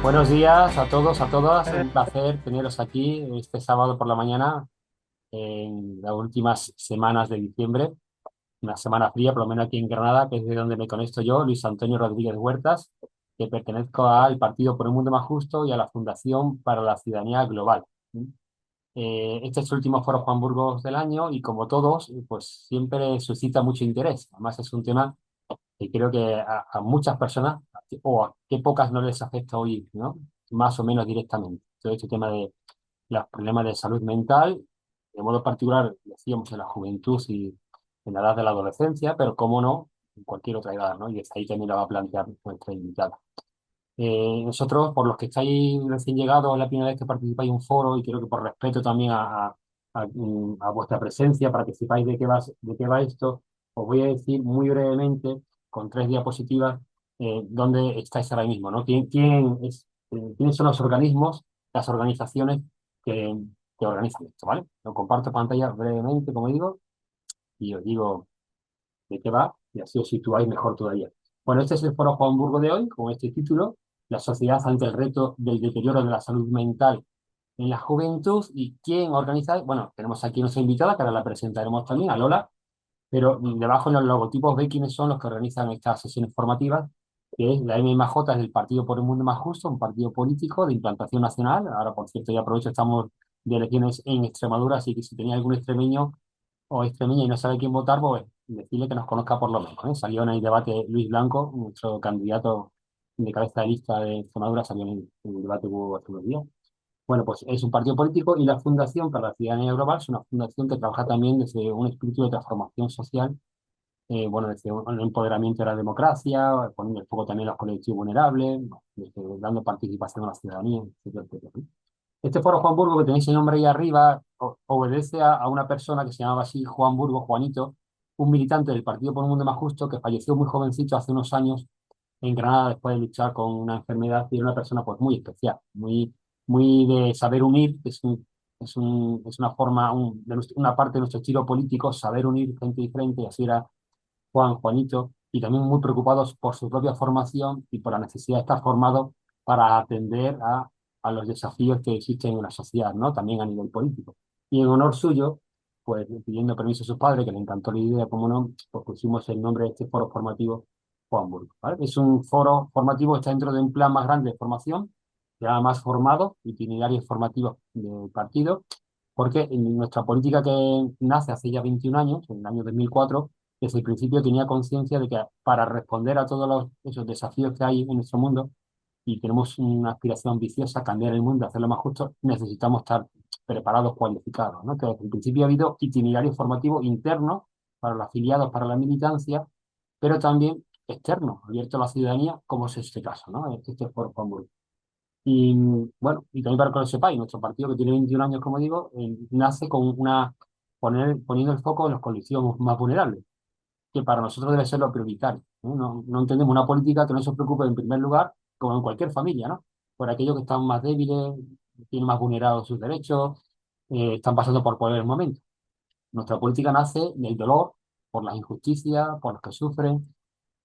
Buenos días a todos, a todas. Un placer teneros aquí este sábado por la mañana en las últimas semanas de diciembre. Una semana fría, por lo menos aquí en Granada, que es de donde me conecto yo, Luis Antonio Rodríguez Huertas, que pertenezco al Partido por un Mundo Más Justo y a la Fundación para la Ciudadanía Global. Este es el último foro Juan Burgos del año y como todos, pues siempre suscita mucho interés. Además es un tema y creo que a muchas personas, o a qué pocas no les afecta hoy, ¿no? Más o menos directamente. Todo este tema de los problemas de salud mental, de modo particular, decíamos en la juventud y en la edad de la adolescencia, pero cómo no, en cualquier otra edad, ¿no? Y desde ahí también la va a plantear nuestra invitada. Nosotros, por los que estáis recién llegados, es la primera vez que participáis en un foro y creo que por respeto también a vuestra presencia, para que sepáis de qué va esto, os voy a decir muy brevemente, con tres diapositivas, dónde estáis ahora mismo, ¿no? ¿Quiénes son los organismos, las organizaciones que, que organizan esto, ¿vale? Lo comparto pantalla brevemente, como digo, y os digo de qué va, y así os situáis mejor todavía. Bueno, este es el Foro Juan Burgo de hoy, con este título, La sociedad ante el reto del deterioro de la salud mental en la juventud. ¿Y quién organiza? Bueno, tenemos aquí nuestra invitada, que ahora la presentaremos también, a Lola, pero debajo en los logotipos ve quiénes son los que organizan estas sesiones formativas, que es la MMJ, es del Partido por un Mundo Más Justo, un partido político de implantación nacional. Ahora, por cierto, ya aprovecho, estamos de elecciones en Extremadura, así que si tenía algún extremeño o extremeña y no sabe quién votar, pues decirle que nos conozca por lo menos, ¿eh? Salió en el debate Luis Blanco, nuestro candidato de cabeza de lista de Extremadura, salió en el debate que hubo hace unos días. Bueno, pues es un partido político y la Fundación para la Ciudadanía Global es una fundación que trabaja también desde un espíritu de transformación social, bueno, desde un empoderamiento de la democracia, poniendo el foco también en los colectivos vulnerables, dando participación a la ciudadanía, etcétera, etcétera, ¿no? Este foro Juan Burgo que tenéis el nombre ahí arriba obedece a una persona que se llamaba así Juan Burgo, Juanito, un militante del Partido por un Mundo Más Justo que falleció muy jovencito hace unos años en Granada después de luchar con una enfermedad y era una persona pues muy especial, muy de saber unir, es una forma, una parte de nuestro estilo político, saber unir gente diferente, y así era Juanito, y también muy preocupados por su propia formación y por la necesidad de estar formados para atender a los desafíos que existen en la sociedad, ¿no? También a nivel político. Y en honor suyo, pues pidiendo permiso a sus padres, que le encantó la idea, como no, pues pusimos el nombre de este foro formativo Juan Burgos, ¿vale? Es un foro formativo que está dentro de un plan más grande de formación, que llama Más Formado, itinerarios formativos del partido, porque en nuestra política que nace hace ya 21 años, en el año 2004, desde el principio tenía conciencia de que para responder a todos esos desafíos que hay en nuestro mundo y tenemos una aspiración ambiciosa, cambiar el mundo, hacerlo más justo, necesitamos estar preparados, cualificados, ¿no? Que desde el principio ha habido itinerarios formativos internos para los afiliados, para la militancia, pero también externos, abiertos a la ciudadanía, como es este caso, ¿no? Este foro Juan Burgos. Y bueno, y también para que lo sepáis, nuestro partido que tiene 21 años, como digo, nace con poniendo el foco en los colectivos más vulnerables, que para nosotros debe ser lo prioritario, ¿no? No entendemos una política que no se preocupe en primer lugar, como en cualquier familia, ¿no? Por aquellos que están más débiles, tienen más vulnerados sus derechos, están pasando por peores momentos. Nuestra política nace del dolor, por las injusticias, por los que sufren,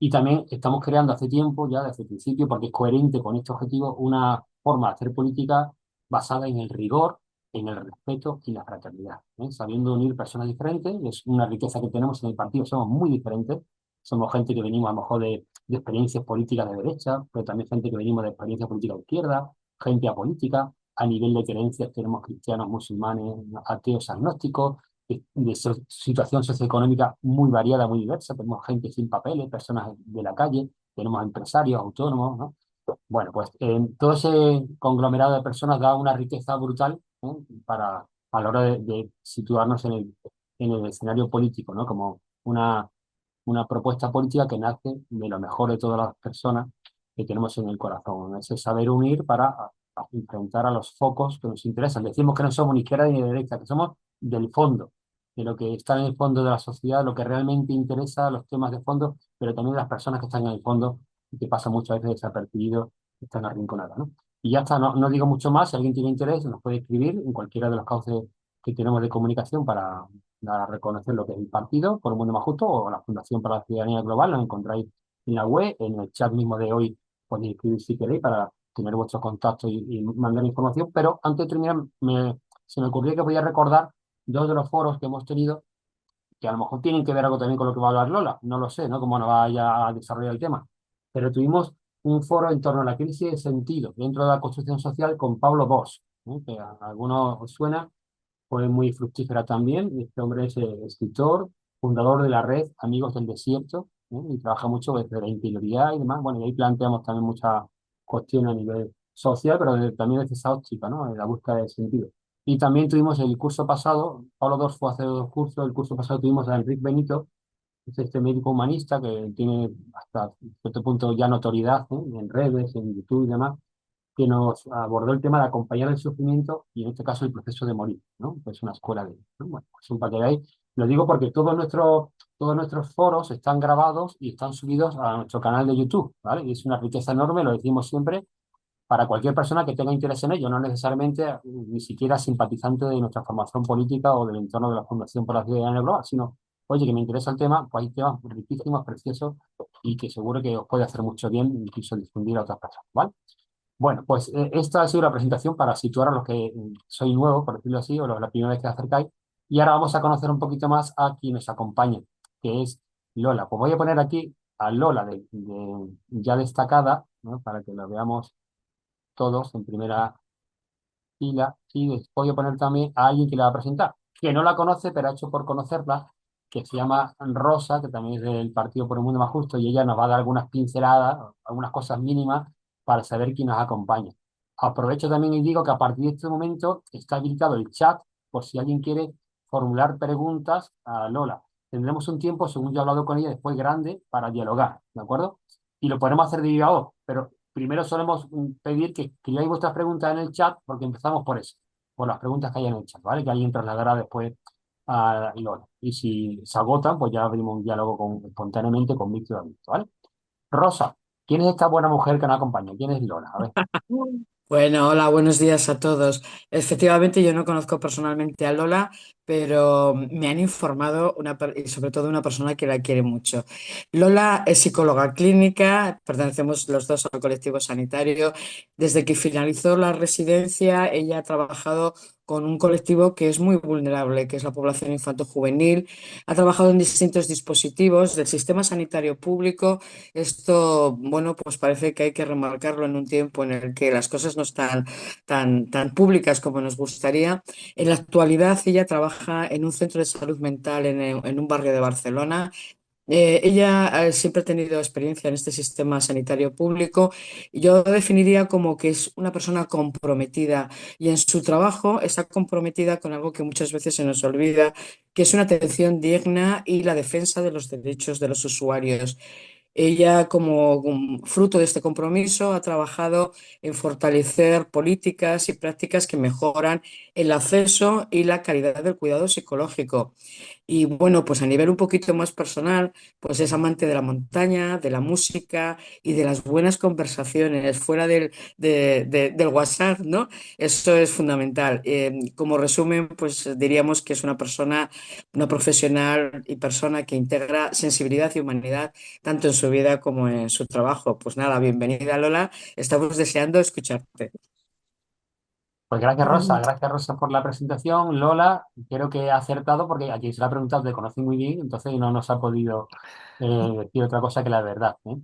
y también estamos creando hace tiempo, ya desde el principio, porque es coherente con este objetivo, una forma de hacer política basada en el rigor, en el respeto y la fraternidad, ¿eh? Sabiendo unir personas diferentes, es una riqueza que tenemos en el partido, somos muy diferentes, somos gente que venimos a lo mejor de experiencias políticas de derecha, pero también gente que venimos de experiencias políticas de izquierda, gente apolítica, a nivel de creencias tenemos cristianos, musulmanes, ateos, agnósticos, situación socioeconómica muy variada, muy diversa. Tenemos gente sin papeles, personas de la calle, tenemos empresarios, autónomos, ¿no? Bueno, pues todo ese conglomerado de personas da una riqueza brutal, ¿eh? Para, a la hora de situarnos en el escenario político, ¿no? Como una propuesta política que nace de lo mejor de todas las personas que tenemos en el corazón, ¿no? Ese saber unir para enfrentar a los focos que nos interesan. Decimos que no somos ni izquierda ni derecha, que somos del fondo, de lo que está en el fondo de la sociedad, lo que realmente interesa, los temas de fondo, pero también las personas que están en el fondo y que pasan muchas veces desapercibidos, están arrinconadas, ¿no? Y ya está, no digo mucho más, si alguien tiene interés nos puede escribir en cualquiera de los cauces que tenemos de comunicación para reconocer lo que es el partido por un mundo más justo o la Fundación para la Ciudadanía Global, lo encontráis en la web, en el chat mismo de hoy podéis escribir si queréis para tener vuestro contacto y mandar información, pero antes de terminar, se me ocurrió que podía recordar dos de los foros que hemos tenido que a lo mejor tienen que ver algo también con lo que va a hablar Lola, no lo sé, ¿no? Cómo nos vaya a desarrollar el tema. Pero tuvimos un foro en torno a la crisis de sentido dentro de la construcción social con Pablo Bosch, ¿no? Que a algunos os suena, fue muy fructífera también. Este hombre es escritor, fundador de la red Amigos del Desierto, ¿no? Y trabaja mucho desde la interioridad y demás. Bueno, y ahí planteamos también muchas cuestiones a nivel social, pero también desde esa óptica, ¿no? En la búsqueda de sentido. Y también tuvimos el curso pasado, Pablo II fue a hacer dos cursos, el curso pasado tuvimos a Enrique Benito, es este médico humanista que tiene hasta cierto punto ya notoriedad, ¿eh? En redes, en YouTube y demás, que nos abordó el tema de acompañar el sufrimiento y en este caso el proceso de morir, ¿no? Es una escuela de, ¿no? Bueno, pues un para que veáis. Lo digo porque todos nuestros foros están grabados y están subidos a nuestro canal de YouTube, ¿vale? Y es una riqueza enorme, lo decimos siempre, para cualquier persona que tenga interés en ello, no necesariamente ni siquiera simpatizante de nuestra formación política o del entorno de la Fundación por la Ciudadanía Global, sino, oye, que me interesa el tema, pues hay temas riquísimos, preciosos y que seguro que os puede hacer mucho bien, incluso difundir a otras personas, ¿vale? Bueno, pues esta ha sido la presentación para situar a los que soy nuevo, por decirlo así, o la primera vez que os acercáis. Y ahora vamos a conocer un poquito más a quien nos acompaña, que es Lola. Pues voy a poner aquí a Lola ya destacada, ¿no? Para que la veamos todos en primera fila. Y después voy a poner también a alguien que la va a presentar, que no la conoce, pero ha hecho por conocerla, que se llama Rosa, que también es del Partido por un Mundo Más Justo, y ella nos va a dar algunas pinceladas, algunas cosas mínimas para saber quién nos acompaña. Aprovecho también y digo que a partir de este momento está habilitado el chat por si alguien quiere formular preguntas a Lola. Tendremos un tiempo, según yo he hablado con ella, después grande para dialogar, ¿de acuerdo? Y lo podemos hacer de viva voz, pero primero solemos pedir que escribáis vuestras preguntas en el chat porque empezamos por eso, por las preguntas que hay en el chat, ¿vale? Que alguien trasladará después a Lola. Y si se agotan, pues ya abrimos un diálogo espontáneamente con Víctor y David, ¿vale? Rosa, ¿quién es esta buena mujer que nos acompaña? ¿Quién es Lola? A ver. Bueno, hola, buenos días a todos. Efectivamente, yo no conozco personalmente a Lola, pero me han informado y sobre todo una persona que la quiere mucho. Lola es psicóloga clínica, pertenecemos los dos al colectivo sanitario. Desde que finalizó la residencia, ella ha trabajado con un colectivo que es muy vulnerable, que es la población infanto-juvenil. Ha trabajado en distintos dispositivos del sistema sanitario público. Esto, bueno, pues parece que hay que remarcarlo en un tiempo en el que las cosas no están tan públicas como nos gustaría. En la actualidad, ella trabaja en un centro de salud mental en un barrio de Barcelona. Ella siempre ha tenido experiencia en este sistema sanitario público. Yo definiría como que es una persona comprometida y en su trabajo está comprometida con algo que muchas veces se nos olvida, que es una atención digna y la defensa de los derechos de los usuarios. Ella, como fruto de este compromiso, ha trabajado en fortalecer políticas y prácticas que mejoran el acceso y la calidad del cuidado psicológico. Y bueno, pues a nivel un poquito más personal, pues es amante de la montaña, de la música y de las buenas conversaciones fuera del WhatsApp, ¿no? Eso es fundamental. Como resumen, pues diríamos que es una persona, una profesional y persona que integra sensibilidad y humanidad tanto en su vida como en su trabajo. Pues nada, bienvenida Lola, estamos deseando escucharte. Pues gracias Rosa por la presentación. Lola, creo que ha acertado porque a quien se la ha preguntado te conoce muy bien, entonces no nos ha podido decir otra cosa que la verdad, ¿eh?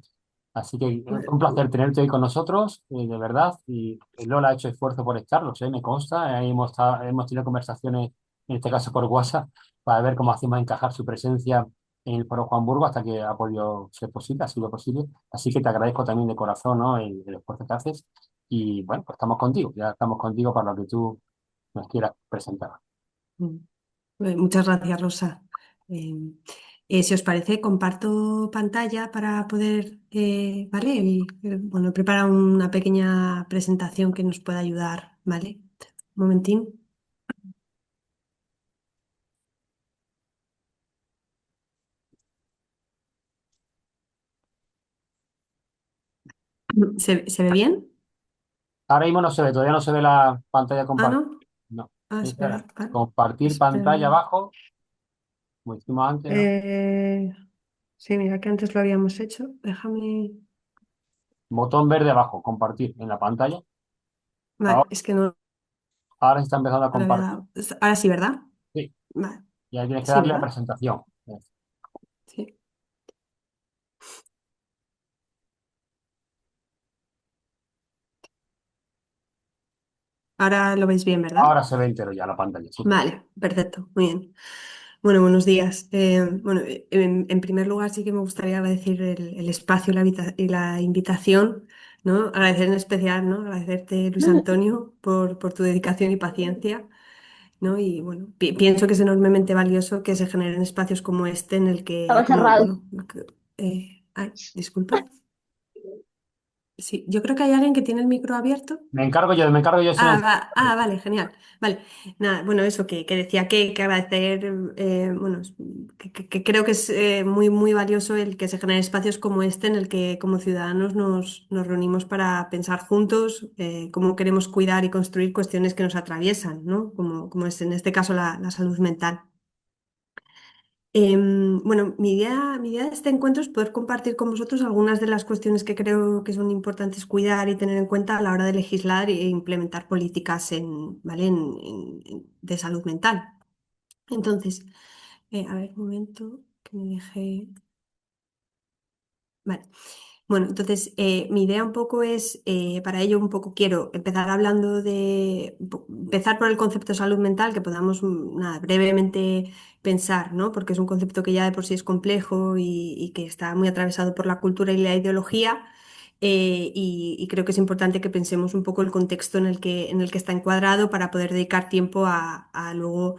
Así que un placer tenerte hoy con nosotros, de verdad. Y Lola ha hecho esfuerzo por estar, lo sé, me consta. Hemos tenido conversaciones, en este caso por WhatsApp, para ver cómo hacemos encajar su presencia en el Foro Juan Burgo hasta que ha podido ser posible, ha sido posible. Así que te agradezco también de corazón, ¿no? El esfuerzo que haces. Y bueno, pues estamos contigo, ya estamos contigo para lo que tú nos quieras presentar. Mm. Muchas gracias, Rosa. Eh, si os parece, comparto pantalla para poder, ¿vale? Bueno, he preparado una pequeña presentación que nos pueda ayudar, ¿vale? Un momentín. ¿Se ve bien? Ahora mismo no se ve, todavía no se ve la pantalla Ah, compartida. ¿no? No, Ah, espera. espera, vale. Compartir Espera. pantalla abajo, como hicimos antes, ¿no? Eh, sí, mira que antes lo habíamos hecho. Déjame. Botón verde abajo, compartir en la pantalla. Vale, Ahora, es que no ahora se está empezando a le había compartir. dado. Ahora sí, ¿verdad? Sí, Vale, y ahí tienes que sí, darle a ¿verdad? presentación. Sí. Ahora lo veis bien, ¿verdad? Ahora se ve entero ya la pantalla, sí. Vale, perfecto, muy bien. Bueno, buenos días. Bueno, en primer lugar sí que me gustaría agradecer el espacio y y la invitación, ¿no? Agradecer en especial, ¿no? Agradecerte, Luis Antonio, por tu dedicación y paciencia, ¿no? Y bueno, pienso que es enormemente valioso que se generen espacios como este en el que, Estaba como, cerrado. bueno, ay, disculpa. Sí, yo creo que hay alguien que tiene el micro abierto. Me encargo yo de silenciar. Vale, genial. Vale, nada, bueno, eso que decía que agradecer, bueno, que creo que es muy, muy valioso el que se generen espacios como este en el que como ciudadanos nos reunimos para pensar juntos cómo queremos cuidar y construir cuestiones que nos atraviesan, ¿no? Como es en este caso la salud mental. Bueno, mi idea de este encuentro es poder compartir con vosotros algunas de las cuestiones que creo que son importantes cuidar y tener en cuenta a la hora de legislar e implementar políticas ¿vale? De salud mental. Entonces, a ver, un momento que me deje. Vale. Bueno, entonces mi idea un poco es, para ello un poco quiero empezar hablando empezar por el concepto de salud mental, que podamos nada, brevemente pensar, ¿no? Porque es un concepto que ya de por sí es complejo y que está muy atravesado por la cultura y la ideología. Y creo que es importante que pensemos un poco el contexto en el que está encuadrado para poder dedicar tiempo a luego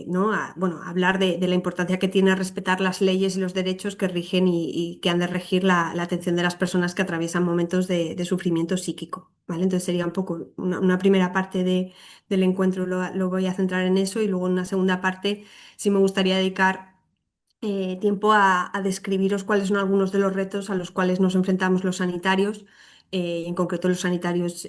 ¿no? Bueno, hablar de la importancia que tiene respetar las leyes y los derechos que rigen y que han de regir la atención de las personas que atraviesan momentos de sufrimiento psíquico, ¿vale? Entonces sería un poco una primera parte del encuentro, lo voy a centrar en eso y luego en una segunda parte sí me gustaría dedicar tiempo a describiros cuáles son algunos de los retos a los cuales nos enfrentamos los sanitarios, y en concreto los sanitarios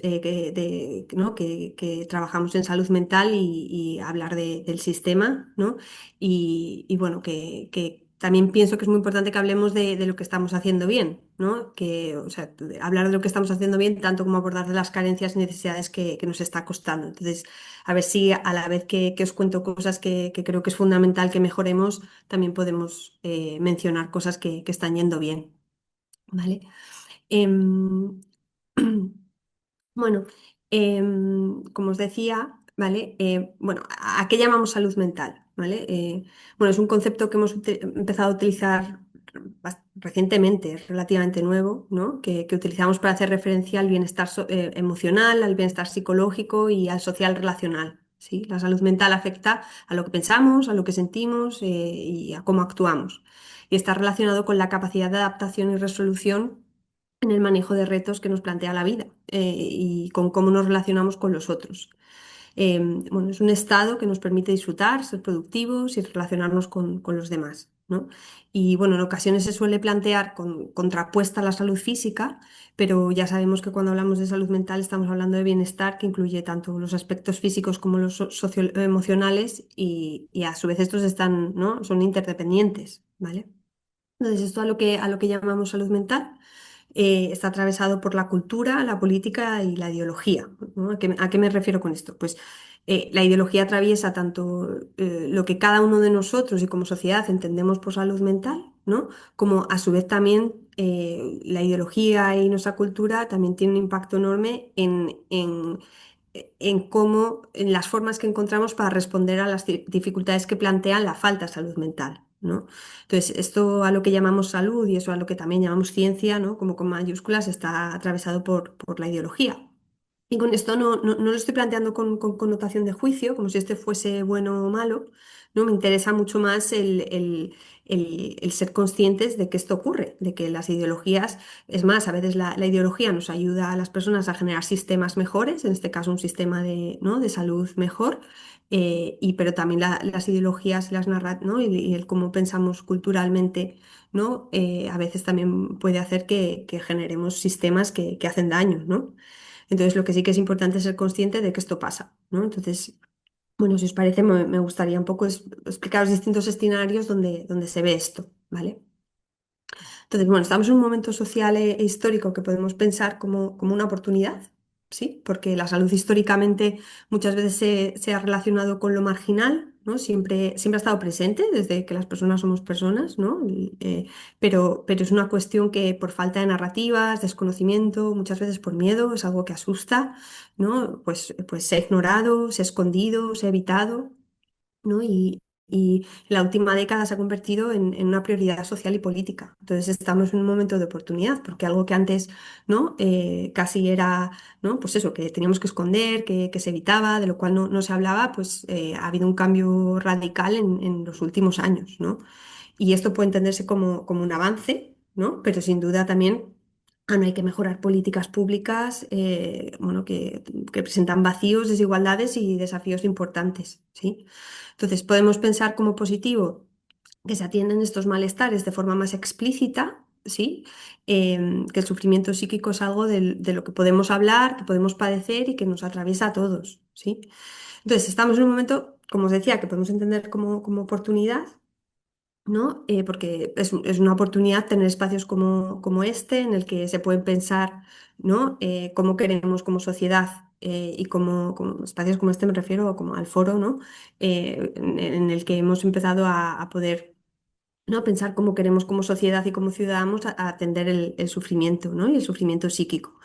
¿no? que trabajamos en salud mental y hablar del sistema, ¿no? Y bueno, que también pienso que es muy importante que hablemos de lo que estamos haciendo bien, ¿no? Que, o sea, hablar de lo que estamos haciendo bien, tanto como abordar de las carencias y necesidades que nos está costando. Entonces, a ver si a la vez que os cuento cosas que creo que es fundamental que mejoremos, también podemos mencionar cosas que están yendo bien, ¿vale? Em, bueno, como os decía, ¿vale? Bueno, ¿a qué llamamos salud mental? ¿Vale? Bueno, es un concepto que hemos empezado a utilizar recientemente, es relativamente nuevo, ¿no? Que utilizamos para hacer referencia al bienestar emocional, al bienestar psicológico y al social relacional. ¿Sí? La salud mental afecta a lo que pensamos, a lo que sentimos y a cómo actuamos. Y está relacionado con la capacidad de adaptación y resolución en el manejo de retos que nos plantea la vida y con cómo nos relacionamos con los otros. Bueno, es un estado que nos permite disfrutar, ser productivos y relacionarnos con los demás, ¿no? Y bueno, en ocasiones se suele plantear contrapuesta a la salud física, pero ya sabemos que cuando hablamos de salud mental estamos hablando de bienestar que incluye tanto los aspectos físicos como los socioemocionales y a su vez estos están, ¿no? Son interdependientes, ¿vale? Entonces, esto a lo que llamamos salud mental está atravesado por la cultura, la política y la ideología, ¿no? A qué me refiero con esto? Pues la ideología atraviesa tanto lo que cada uno de nosotros y como sociedad entendemos por salud mental, ¿no? Como a su vez también la ideología y nuestra cultura también tiene un impacto enorme en cómo, en las formas que encontramos para responder a las dificultades que plantean la falta de salud mental, ¿no? Entonces, esto a lo que llamamos salud y eso a lo que también llamamos ciencia, ¿no? Como con mayúsculas, está atravesado por la ideología. Y con esto no lo estoy planteando con connotación de juicio, como si este fuese bueno o malo, ¿no? Me interesa mucho más el ser conscientes de que esto ocurre, de que las ideologías, es más, a veces la ideología nos ayuda a las personas a generar sistemas mejores, en este caso un sistema ¿no? de salud mejor, pero también las ideologías y ¿no? Y el cómo pensamos culturalmente, ¿no? A veces también puede hacer que generemos sistemas que hacen daño, ¿no? Entonces, lo que sí que es importante es ser consciente de que esto pasa, ¿no? Entonces, bueno, si os parece, me gustaría un poco explicaros distintos escenarios donde se ve esto, ¿vale? Entonces, bueno, estamos en un momento social e histórico que podemos pensar como una oportunidad, ¿sí? Porque la salud históricamente muchas veces se ha relacionado con lo marginal, ¿no? Siempre ha estado presente desde que las personas somos personas, ¿no? Pero es una cuestión que por falta de narrativas, desconocimiento, muchas veces por miedo, es algo que asusta, ¿no? Pues se ha ignorado, se ha escondido, se ha evitado. ¿No? Y la última década se ha convertido en una prioridad social y política. Entonces estamos en un momento de oportunidad, porque algo que antes, ¿no? Casi era, ¿no? Pues eso, que teníamos que esconder, que se evitaba, de lo cual no se hablaba, pues ha habido un cambio radical en los últimos años, ¿no? Y esto puede entenderse como un avance, ¿no? Pero sin duda también aún hay que mejorar políticas públicas, bueno, que presentan vacíos, desigualdades y desafíos importantes, ¿sí? Entonces, podemos pensar como positivo que se atienden estos malestares de forma más explícita, ¿sí? Que el sufrimiento psíquico es algo de lo que podemos hablar, que podemos padecer y que nos atraviesa a todos, ¿sí? Entonces, estamos en un momento, como os decía, que podemos entender como oportunidad, ¿no? Porque es una oportunidad tener espacios como este en el que se pueden pensar, ¿no? Cómo queremos como sociedad y como espacios como este me refiero como al foro, ¿no? En el que hemos empezado a poder, ¿no? Pensar cómo queremos como sociedad y como ciudadanos a atender el sufrimiento, ¿no? Y el sufrimiento psíquico.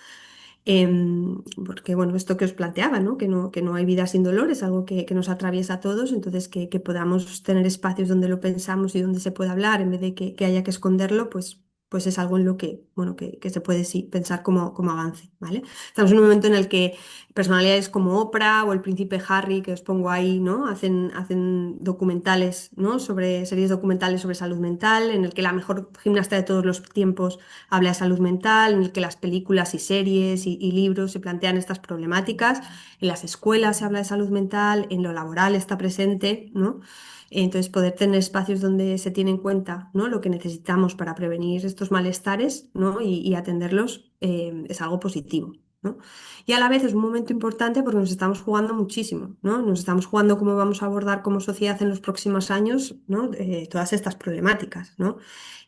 Porque, bueno, esto que os planteaba, ¿no? Que no hay vida sin dolor, es algo que nos atraviesa a todos, entonces que podamos tener espacios donde lo pensamos y donde se pueda hablar, en vez de que haya que esconderlo, pues es algo en lo que, bueno, que se puede sí pensar como avance, ¿vale? Estamos en un momento en el que personalidades como Oprah o el príncipe Harry, que os pongo ahí, ¿no? Hacen documentales, ¿no? Series documentales sobre salud mental, en el que la mejor gimnasta de todos los tiempos habla de salud mental, en el que las películas y series y libros se plantean estas problemáticas, en las escuelas se habla de salud mental, en lo laboral está presente, ¿no? Entonces, poder tener espacios donde se tiene en cuenta, ¿no? Lo que necesitamos para prevenir estos malestares, ¿no? y atenderlos es algo positivo, ¿no? Y a la vez es un momento importante porque nos estamos jugando muchísimo, ¿no? Nos estamos jugando cómo vamos a abordar como sociedad en los próximos años, ¿no? Todas estas problemáticas, ¿no?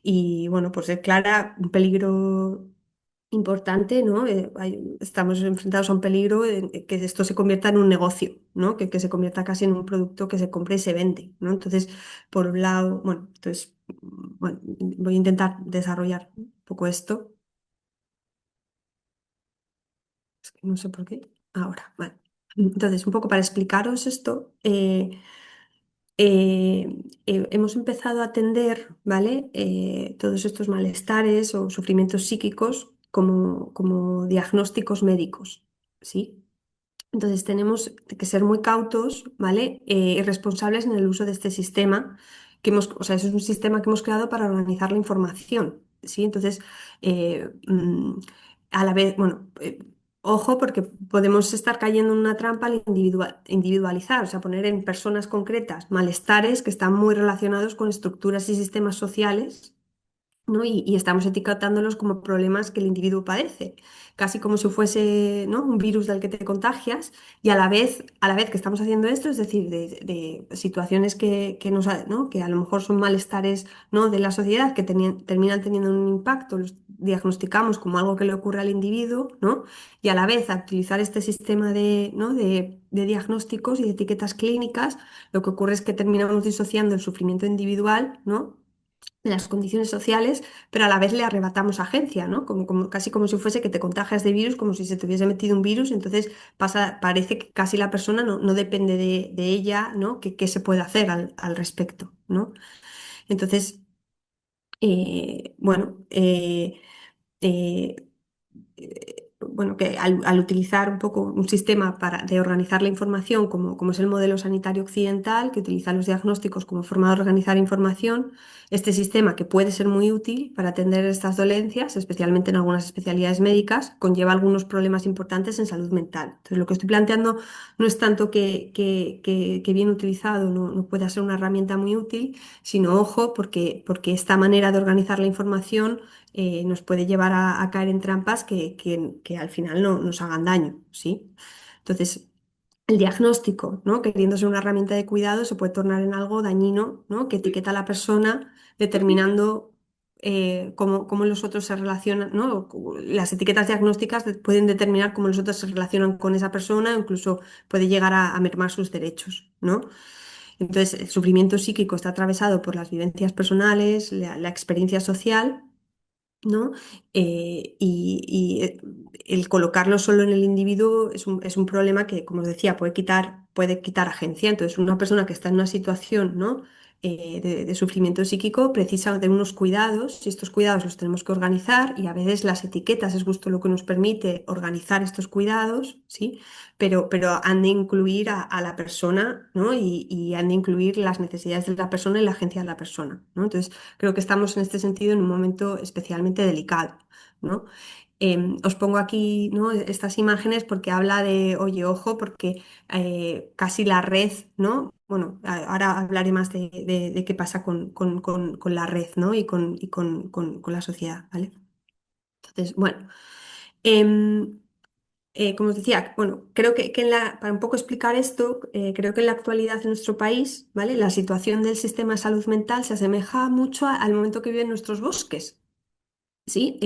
Y bueno, pues declara un peligro importante, ¿no? Estamos enfrentados a un peligro en que esto se convierta en un negocio, ¿no? Que se convierta casi en un producto que se compra y se vende, ¿no? Entonces, por un lado, bueno, voy a intentar desarrollar un poco esto. Es que no sé por qué. Ahora, vale. Entonces, un poco para explicaros esto, eh, hemos empezado a atender, ¿vale? Todos estos malestares o sufrimientos psíquicos como diagnósticos médicos, ¿sí? Entonces tenemos que ser muy cautos, ¿vale? Y responsables en el uso de este sistema o sea, eso es un sistema que hemos creado para organizar la información, ¿sí? Entonces, a la vez, bueno, ojo, porque podemos estar cayendo en una trampa al individualizar, o sea, poner en personas concretas malestares que están muy relacionados con estructuras y sistemas sociales, ¿no? Y estamos etiquetándolos como problemas que el individuo padece, casi como si fuese, ¿no? Un virus del que te contagias y a la vez que estamos haciendo esto, es decir, de situaciones ¿no? Que a lo mejor son malestares, ¿no? De la sociedad que terminan teniendo un impacto, los diagnosticamos como algo que le ocurre al individuo, ¿no? Y a la vez, al utilizar este sistema ¿no? de diagnósticos y de etiquetas clínicas, lo que ocurre es que terminamos disociando el sufrimiento individual, ¿no? De las condiciones sociales, pero a la vez le arrebatamos agencia, ¿no? Casi como si fuese que te contagias de virus, como si se te hubiese metido un virus, entonces parece que casi la persona no depende de ella, ¿no? ¿Qué se puede hacer al respecto, ¿no? Entonces, bueno, eh, bueno, que al utilizar un poco un sistema de organizar la información, como es el modelo sanitario occidental, que utiliza los diagnósticos como forma de organizar información, este sistema, que puede ser muy útil para atender estas dolencias, especialmente en algunas especialidades médicas, conlleva algunos problemas importantes en salud mental. Entonces, lo que estoy planteando no es tanto que bien utilizado no pueda ser una herramienta muy útil, sino ojo, porque esta manera de organizar la información nos puede llevar a caer en trampas que al final no nos hagan daño, ¿sí? Entonces, el diagnóstico, ¿no? Queriendo ser una herramienta de cuidado, se puede tornar en algo dañino, ¿no? Que etiqueta a la persona determinando cómo los otros se relacionan, ¿no? Las etiquetas diagnósticas pueden determinar cómo los otros se relacionan con esa persona, incluso puede llegar a mermar sus derechos, ¿no? Entonces, el sufrimiento psíquico está atravesado por las vivencias personales, la experiencia social, ¿no? Y el colocarlo solo en el individuo es un problema que, como os decía, puede quitar agencia. Entonces, una persona que está en una situación, ¿no? de sufrimiento psíquico precisa de unos cuidados y estos cuidados los tenemos que organizar y a veces las etiquetas es justo lo que nos permite organizar estos cuidados, ¿sí? Pero han de incluir a la persona, ¿no? Y han de incluir las necesidades de la persona y la agencia de la persona, ¿no? Entonces, creo que estamos en este sentido en un momento especialmente delicado, ¿no? Os pongo aquí, ¿no? estas imágenes porque habla de, oye, ojo, porque casi la red, ¿no? Bueno, ahora hablaré más de qué pasa con la red, ¿no? Y con la sociedad, ¿vale? Entonces, bueno, em, como os decía, bueno, creo que para un poco explicar esto, creo que en la actualidad en nuestro país, ¿vale? La situación del sistema de salud mental se asemeja mucho al momento que viven nuestros bosques. Sí,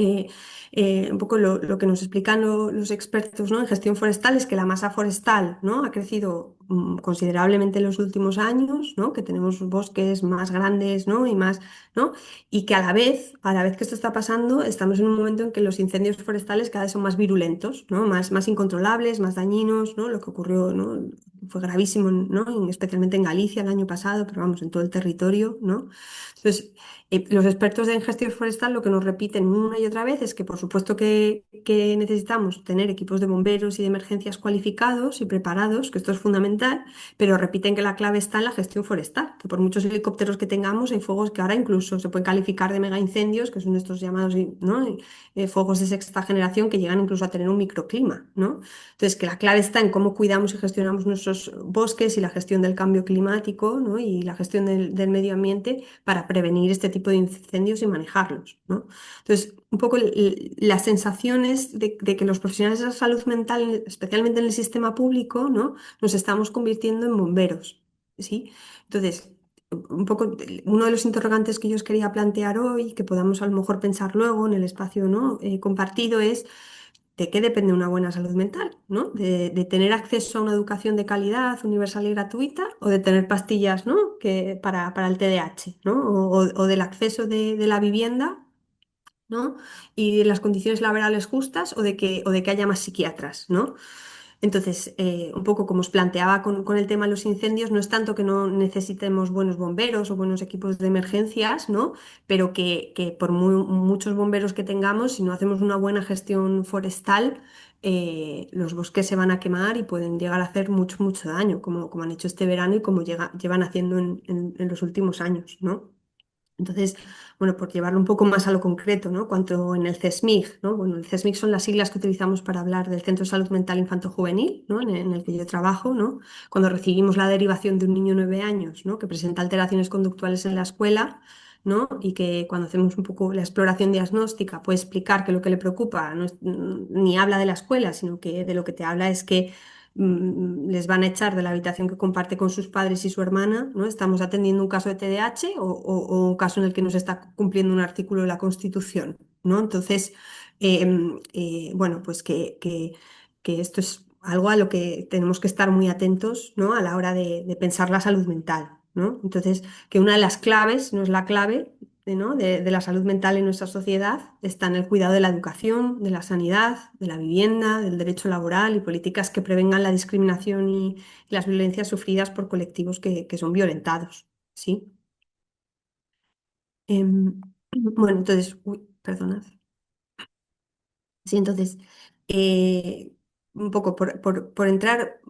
un poco lo que nos explican los expertos, ¿no? en gestión forestal es que la masa forestal, ¿no? ha crecido considerablemente en los últimos años, ¿no? que tenemos bosques más grandes, ¿no? y más, ¿no? y que a la vez que esto está pasando, estamos en un momento en que los incendios forestales cada vez son más virulentos, ¿no? más incontrolables, más dañinos, ¿no? Lo que ocurrió, ¿no? fue gravísimo, ¿no? Especialmente en Galicia el año pasado, pero vamos, en todo el territorio, ¿no? Entonces, los expertos en gestión forestal lo que nos repiten una y otra vez es que por supuesto que necesitamos tener equipos de bomberos y de emergencias cualificados y preparados, que esto es fundamental, pero repiten que la clave está en la gestión forestal, que por muchos helicópteros que tengamos hay fuegos que ahora incluso se pueden calificar de mega incendios, que son estos llamados, ¿no? fuegos de sexta generación que llegan incluso a tener un microclima, ¿no? Entonces, que la clave está en cómo cuidamos y gestionamos nuestros bosques y la gestión del cambio climático, ¿no? y la gestión del medio ambiente para prevenir este tipo de incendios y manejarlos, ¿no? Entonces, un poco las sensaciones de que los profesionales de la salud mental, especialmente en el sistema público, ¿no? nos estamos convirtiendo en bomberos, ¿sí? Entonces, un poco uno de los interrogantes que yo os quería plantear hoy, que podamos a lo mejor pensar luego en el espacio, ¿no? compartido, es ¿de qué depende una buena salud mental? ¿no? De tener acceso a una educación de calidad, universal y gratuita, o de tener pastillas, ¿no? para el TDAH, ¿no? O del acceso de la vivienda, ¿no? y de las condiciones laborales justas, o de que haya más psiquiatras, ¿no? Entonces, un poco como os planteaba con el tema de los incendios, no es tanto que no necesitemos buenos bomberos o buenos equipos de emergencias, ¿no? Pero que por muchos bomberos que tengamos, si no hacemos una buena gestión forestal, los bosques se van a quemar y pueden llegar a hacer mucho, mucho daño, como han hecho este verano y como llevan haciendo en los últimos años, ¿no? Entonces, bueno, por llevarlo un poco más a lo concreto, ¿no? Cuanto en el CESMIG, ¿no? Bueno, el CESMIG son las siglas que utilizamos para hablar del Centro de Salud Mental Infanto-Juvenil, ¿no? En el que yo trabajo, ¿no? Cuando recibimos la derivación de un niño de 9 años, ¿no? Que presenta alteraciones conductuales en la escuela, ¿no? Y que cuando hacemos un poco la exploración diagnóstica puede explicar que lo que le preocupa no ni habla de la escuela, sino que de lo que te habla es que les van a echar de la habitación que comparte con sus padres y su hermana, ¿no? Estamos atendiendo un caso de TDAH o un caso en el que nos está cumpliendo un artículo de la Constitución, ¿no? Entonces, bueno, pues que esto es algo a lo que tenemos que estar muy atentos, ¿no? A la hora de pensar la salud mental, ¿no? Entonces, que una de las claves, no es la clave, ¿no? de la salud mental en nuestra sociedad está en el cuidado de la educación, de la sanidad, de la vivienda, del derecho laboral y políticas que prevengan la discriminación y las violencias sufridas por colectivos que son violentados, ¿sí? Bueno, entonces, uy, perdonad. Sí, entonces, eh, un poco por entrar,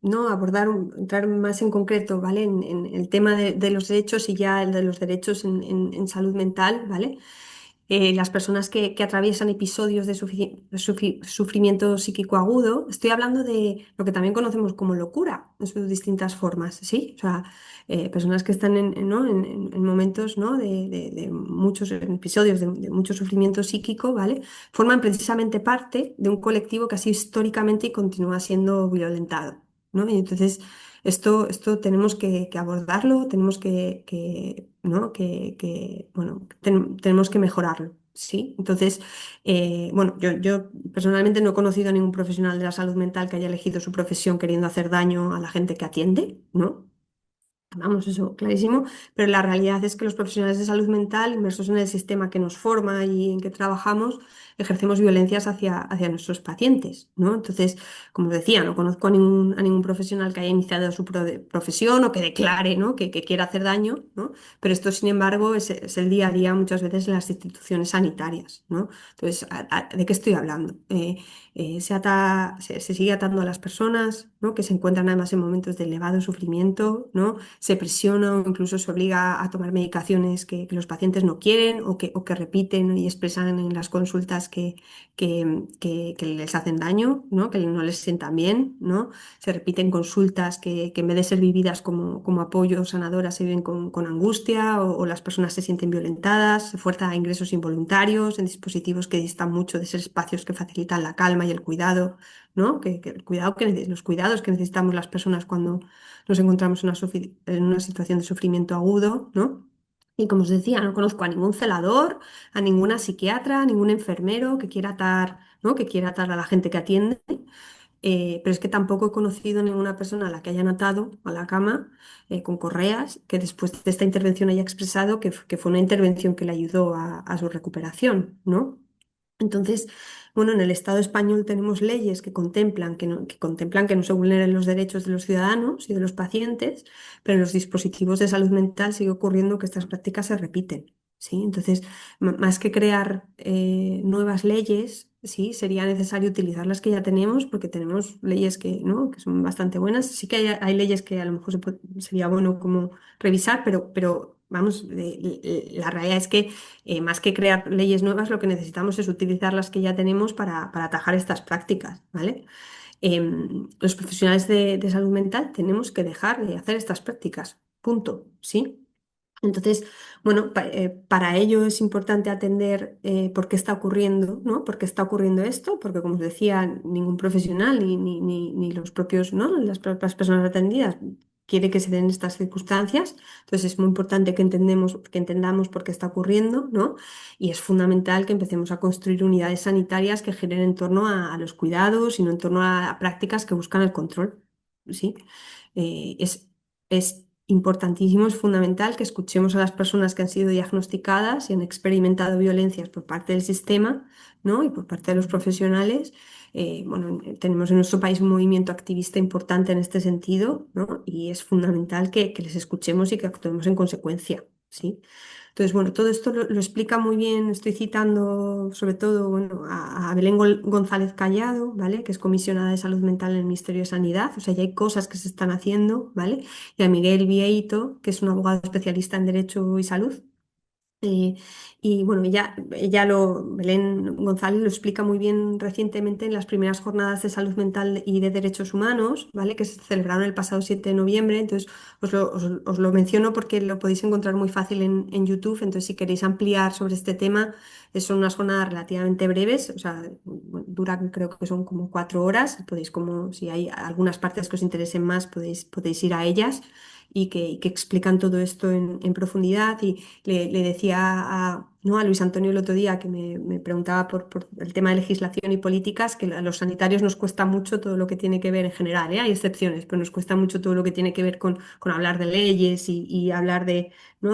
no abordar, entrar más en concreto, ¿vale? En el tema de los derechos y ya el de los derechos en salud mental, ¿vale? Las personas que atraviesan episodios de sufrimiento psíquico agudo, estoy hablando de lo que también conocemos como locura en sus distintas formas, ¿sí? O sea, personas que están ¿no? en momentos, ¿no? de muchos episodios de mucho sufrimiento psíquico, ¿vale? Forman precisamente parte de un colectivo que ha sido históricamente y continúa siendo violentado, ¿no? Y entonces, Esto tenemos que abordarlo, tenemos ¿no? bueno, tenemos que mejorarlo, ¿sí? Entonces, bueno, yo personalmente no he conocido a ningún profesional de la salud mental que haya elegido su profesión queriendo hacer daño a la gente que atiende, ¿no? Vamos, eso, clarísimo, pero la realidad es que los profesionales de salud mental, inmersos en el sistema que nos forma y en que trabajamos, ejercemos violencias hacia nuestros pacientes, ¿no? Entonces, como decía, no conozco a ningún profesional que haya iniciado su profesión o que declare, ¿no? que quiera hacer daño, ¿no? Pero esto, sin embargo, es el día a día muchas veces en las instituciones sanitarias, ¿no? Entonces, ¿de qué estoy hablando? Se sigue atando a las personas, ¿no? Que se encuentran además en momentos de elevado sufrimiento, ¿no? Se presiona o incluso se obliga a tomar medicaciones que los pacientes no quieren o que repiten y expresan en las consultas que les hacen daño, ¿no? Que no les sientan bien, ¿no? Se repiten consultas que en vez de ser vividas como apoyo sanadoras se viven con angustia o las personas se sienten violentadas, se fuerza a ingresos involuntarios en dispositivos que distan mucho de ser espacios que facilitan la calma y el cuidado, ¿no? Que el cuidado los cuidados que necesitamos las personas cuando nos encontramos en una situación de sufrimiento agudo, ¿no? Y como os decía, no conozco a ningún celador, a ninguna psiquiatra, a ningún enfermero que quiera atar, ¿no? Que quiera atar a la gente que atiende. Pero es que tampoco he conocido ninguna persona a la que hayan atado a la cama con correas que después de esta intervención haya expresado que fue una intervención que le ayudó a su recuperación, ¿no? Entonces, bueno, en el Estado español tenemos leyes que contemplan que no se vulneren los derechos de los ciudadanos y de los pacientes, pero en los dispositivos de salud mental sigue ocurriendo que estas prácticas se repiten, ¿sí? Entonces, más que crear nuevas leyes, sí, sería necesario utilizar las que ya tenemos, porque tenemos leyes que, ¿no? que son bastante buenas. Sí que hay leyes que a lo mejor sería bueno como revisar, pero vamos, la realidad es que más que crear leyes nuevas, lo que necesitamos es utilizar las que ya tenemos para atajar estas prácticas, ¿vale? Los profesionales de salud mental tenemos que dejar de hacer estas prácticas, punto, ¿sí? Entonces, bueno, para ello es importante atender por qué está ocurriendo, ¿no? ¿Por qué está ocurriendo esto? Porque, como os decía, ningún profesional ni los propios, ¿no? Las propias personas atendidas quiere que se den estas circunstancias. Entonces, es muy importante que entendamos por qué está ocurriendo, ¿no? Y es fundamental que empecemos a construir unidades sanitarias que giren en torno a los cuidados y no en torno a prácticas que buscan el control, ¿sí? Es importantísimo, es fundamental que escuchemos a las personas que han sido diagnosticadas y han experimentado violencias por parte del sistema, ¿no? Y por parte de los profesionales. Bueno, tenemos en nuestro país un movimiento activista importante en este sentido, ¿no? Y es fundamental que les escuchemos y que actuemos en consecuencia, ¿sí? Entonces, bueno, todo esto lo explica muy bien, estoy citando sobre todo, bueno, a Belén González Callado, ¿vale? Que es comisionada de salud mental en el Ministerio de Sanidad, o sea, ya hay cosas que se están haciendo, ¿vale? Y a Miguel Vieito, que es un abogado especialista en Derecho y Salud. Eh, y bueno, Belén González lo explica muy bien recientemente en las primeras jornadas de salud mental y de derechos humanos, ¿vale? Que se celebraron el pasado 7 de noviembre. Entonces, os lo menciono porque lo podéis encontrar muy fácil en YouTube. Entonces, si queréis ampliar sobre este tema, son unas jornadas relativamente breves, o sea, bueno, duran, creo que son como 4 horas. Podéis, como si hay algunas partes que os interesen más, podéis ir a ellas y que explican todo esto en profundidad. Y le decía ¿no? a Luis Antonio el otro día que me preguntaba por el tema de legislación y políticas, que a los sanitarios nos cuesta mucho todo lo que tiene que ver en general, ¿eh? Hay excepciones, pero nos cuesta mucho todo lo que tiene que ver con hablar de leyes y hablar ¿no?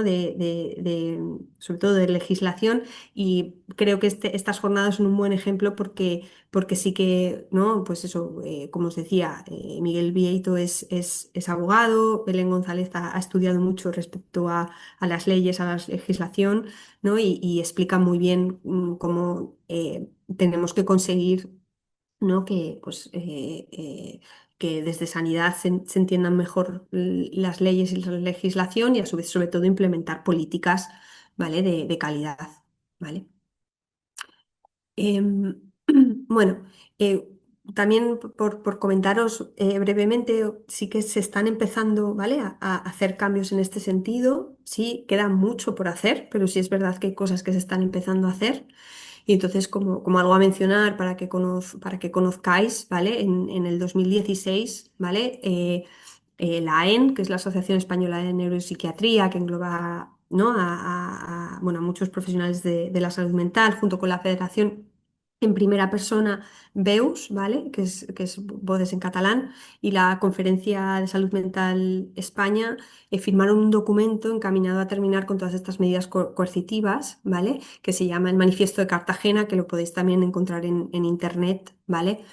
sobre todo de legislación. Y creo que estas jornadas son un buen ejemplo porque sí que, ¿no? Pues eso, como os decía, Miguel Vieito es abogado, Belén González ha estudiado mucho respecto a las leyes, a la legislación, ¿no? Y explica muy bien cómo tenemos que conseguir, ¿no? Que desde sanidad se entiendan mejor las leyes y la legislación y a su vez, sobre todo, implementar políticas, ¿vale? De calidad, ¿vale? Em, bueno, eh, también por comentaros brevemente, sí que se están empezando, ¿vale? a hacer cambios en este sentido. Sí, queda mucho por hacer, pero sí es verdad que hay cosas que se están empezando a hacer. Y entonces, como algo a mencionar para que conozcáis, ¿vale? En el 2016, ¿vale? la AEN, que es la Asociación Española de Neuropsiquiatría, que engloba, ¿no? Bueno, a muchos profesionales de la salud mental, junto con la Federación en primera persona BEUS, ¿vale? Que es Voces en catalán, y la Conferencia de Salud Mental España, firmaron un documento encaminado a terminar con todas estas medidas coercitivas, ¿vale? Que se llama el Manifiesto de Cartagena, que lo podéis también encontrar en internet, ¿vale?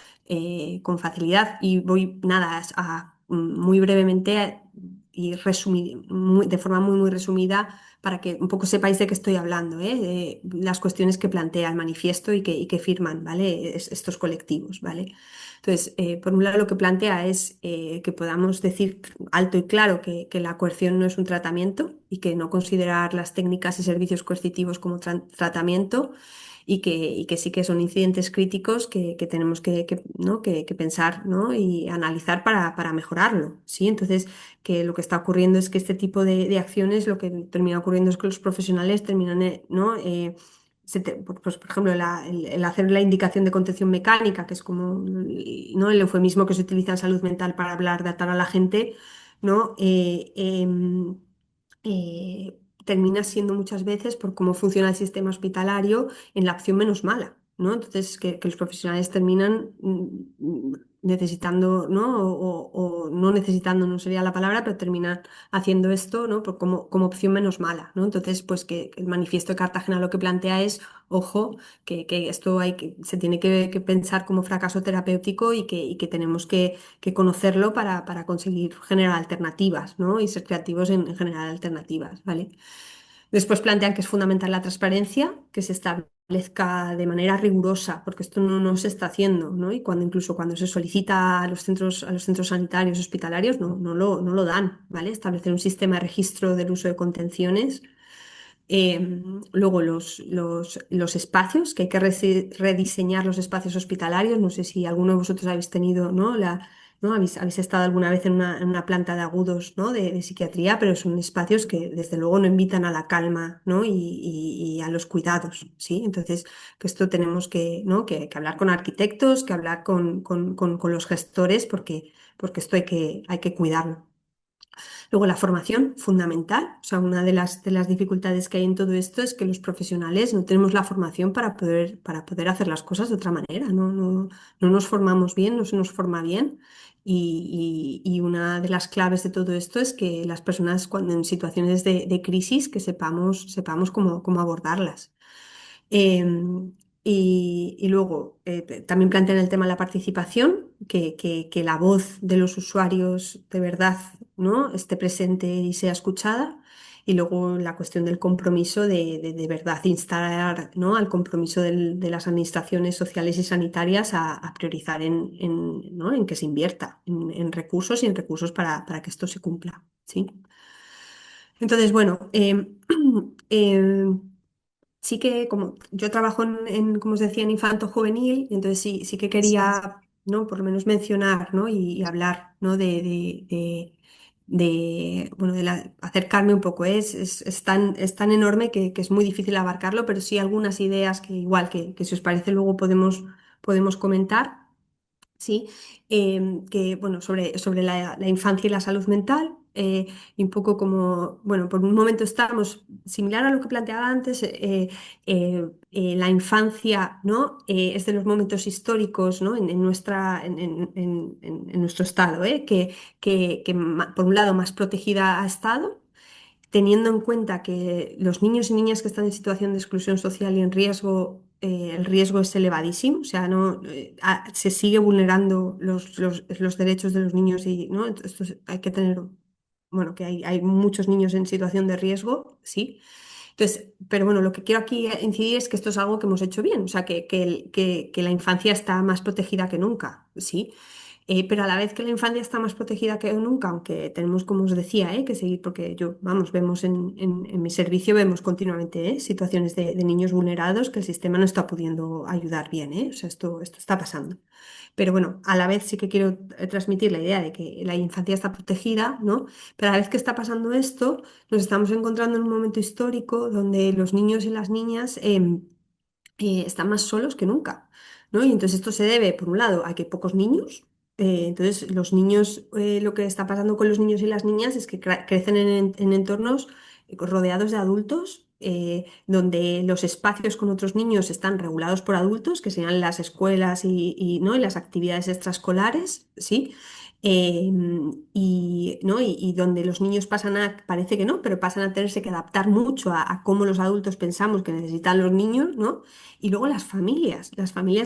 Con facilidad. Y voy, nada, muy brevemente y de forma muy resumida para que un poco sepáis de qué estoy hablando, ¿eh? De las cuestiones que plantea el manifiesto y que firman, ¿vale? Estos colectivos, ¿vale? Entonces, por un lado, lo que plantea es que podamos decir alto y claro que la coerción no es un tratamiento y que no considerar las técnicas y servicios coercitivos como tratamiento y que sí que son incidentes críticos que tenemos ¿no? que pensar, ¿no? Y analizar para mejorarlo, ¿sí? Entonces, que lo que está ocurriendo es que este tipo de acciones, lo que termina ocurriendo es que los profesionales terminan, ¿no? Pues, por ejemplo, el hacer la indicación de contención mecánica, que es como, ¿no? El eufemismo que se utiliza en salud mental para hablar de atar a la gente, ¿no? Termina siendo muchas veces, por cómo funciona el sistema hospitalario, en la opción menos mala, ¿no? Entonces, que los profesionales terminan necesitando, ¿no? O no necesitando, no sería la palabra, pero terminan haciendo esto, ¿no? Como opción menos mala, ¿no? Entonces, pues que el manifiesto de Cartagena lo que plantea es, ojo, que esto se tiene que pensar como fracaso terapéutico y que tenemos que conocerlo para conseguir generar alternativas, ¿no? Y ser creativos en generar alternativas, ¿vale? Después plantean que es fundamental la transparencia, que se establezca de manera rigurosa, porque esto no se está haciendo, ¿no? Y incluso cuando se solicita a los centros sanitarios, hospitalarios, no lo dan, ¿vale? Establecer un sistema de registro del uso de contenciones. Luego los espacios, que hay que rediseñar los espacios hospitalarios. No sé si alguno de vosotros habéis tenido, ¿no? ¿No? Habéis estado alguna vez en una planta de agudos, ¿no? de psiquiatría, pero son espacios que desde luego no invitan a la calma, ¿no? y a los cuidados, ¿sí? Entonces, que esto tenemos ¿no? que hablar con arquitectos, que hablar con los gestores, porque esto hay que cuidarlo. Luego la formación, fundamental. O sea, una de las dificultades que hay en todo esto es que los profesionales no tenemos la formación para poder hacer las cosas de otra manera. No nos formamos bien, no se nos forma bien. Y una de las claves de todo esto es que las personas, cuando en situaciones de crisis, que sepamos cómo abordarlas. Em, y luego también plantean el tema de la participación, que la voz de los usuarios de verdad, ¿no? esté presente y sea escuchada. Y luego la cuestión del compromiso de verdad instar, ¿no? al compromiso de las administraciones sociales y sanitarias a priorizar ¿no? en que se invierta en recursos y en recursos para que esto se cumpla. ¿Sí? Entonces, bueno, em, sí que como yo trabajo como os decía, en infanto juvenil, entonces sí que quería, ¿no? por lo menos mencionar, ¿no? y hablar, ¿no? bueno, acercarme un poco. Es tan enorme que es muy difícil abarcarlo, pero sí algunas ideas que igual que si os parece luego podemos comentar. Sí, que bueno, sobre la infancia y la salud mental, y un poco como, bueno, por un momento estamos, similar a lo que planteaba antes, la infancia, ¿no? Es de los momentos históricos, ¿no? en nuestro estado, que por un lado más protegida ha estado, teniendo en cuenta que los niños y niñas que están en situación de exclusión social y en riesgo, el riesgo es elevadísimo, o sea, no, se sigue vulnerando los derechos de los niños y, ¿no? Hay que tener, bueno, que hay muchos niños en situación de riesgo, sí. Entonces, pero bueno, lo que quiero aquí incidir es que esto es algo que hemos hecho bien, o sea, que la infancia está más protegida que nunca, sí. Pero a la vez que la infancia está más protegida que nunca, aunque tenemos, como os decía, que seguir, porque vamos, vemos en mi servicio, vemos continuamente situaciones de niños vulnerados que el sistema no está pudiendo ayudar bien, o sea, esto está pasando. Pero bueno, a la vez sí que quiero transmitir la idea de que la infancia está protegida, ¿no? Pero a la vez que está pasando esto, nos estamos encontrando en un momento histórico donde los niños y las niñas están más solos que nunca, ¿no? Y entonces esto se debe, por un lado, a que hay pocos niños, Entonces, los niños, lo que está pasando con los niños y las niñas es que crecen en entornos rodeados de adultos, donde los espacios con otros niños están regulados por adultos, que serían las escuelas ¿no? y las actividades extraescolares, ¿sí? Y donde los niños parece que no, pero pasan a tenerse que adaptar mucho a cómo los adultos pensamos que necesitan los niños, ¿no? Y luego las familias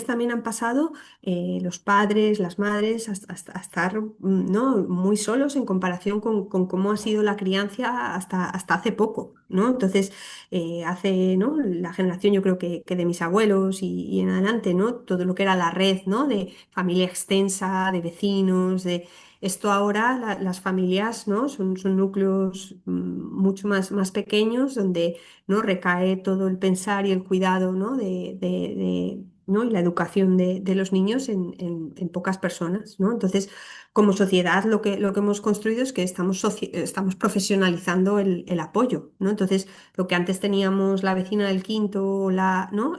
también han pasado, los padres, las madres, a estar, ¿no? muy solos en comparación con cómo ha sido la crianza hasta hace poco, ¿no? Entonces, ¿no? La generación, yo creo que de mis abuelos y en adelante, ¿no? Todo lo que era la red, ¿no? De familia extensa, de vecinos, de... Esto ahora, las familias, ¿no? Son núcleos mucho más pequeños donde, ¿no? recae todo el pensar y el cuidado, ¿no? ¿no? y la educación de los niños en pocas personas, ¿no? Entonces, como sociedad, lo que hemos construido es que estamos profesionalizando el apoyo, ¿no? Entonces, lo que antes teníamos la vecina del quinto, ¿no?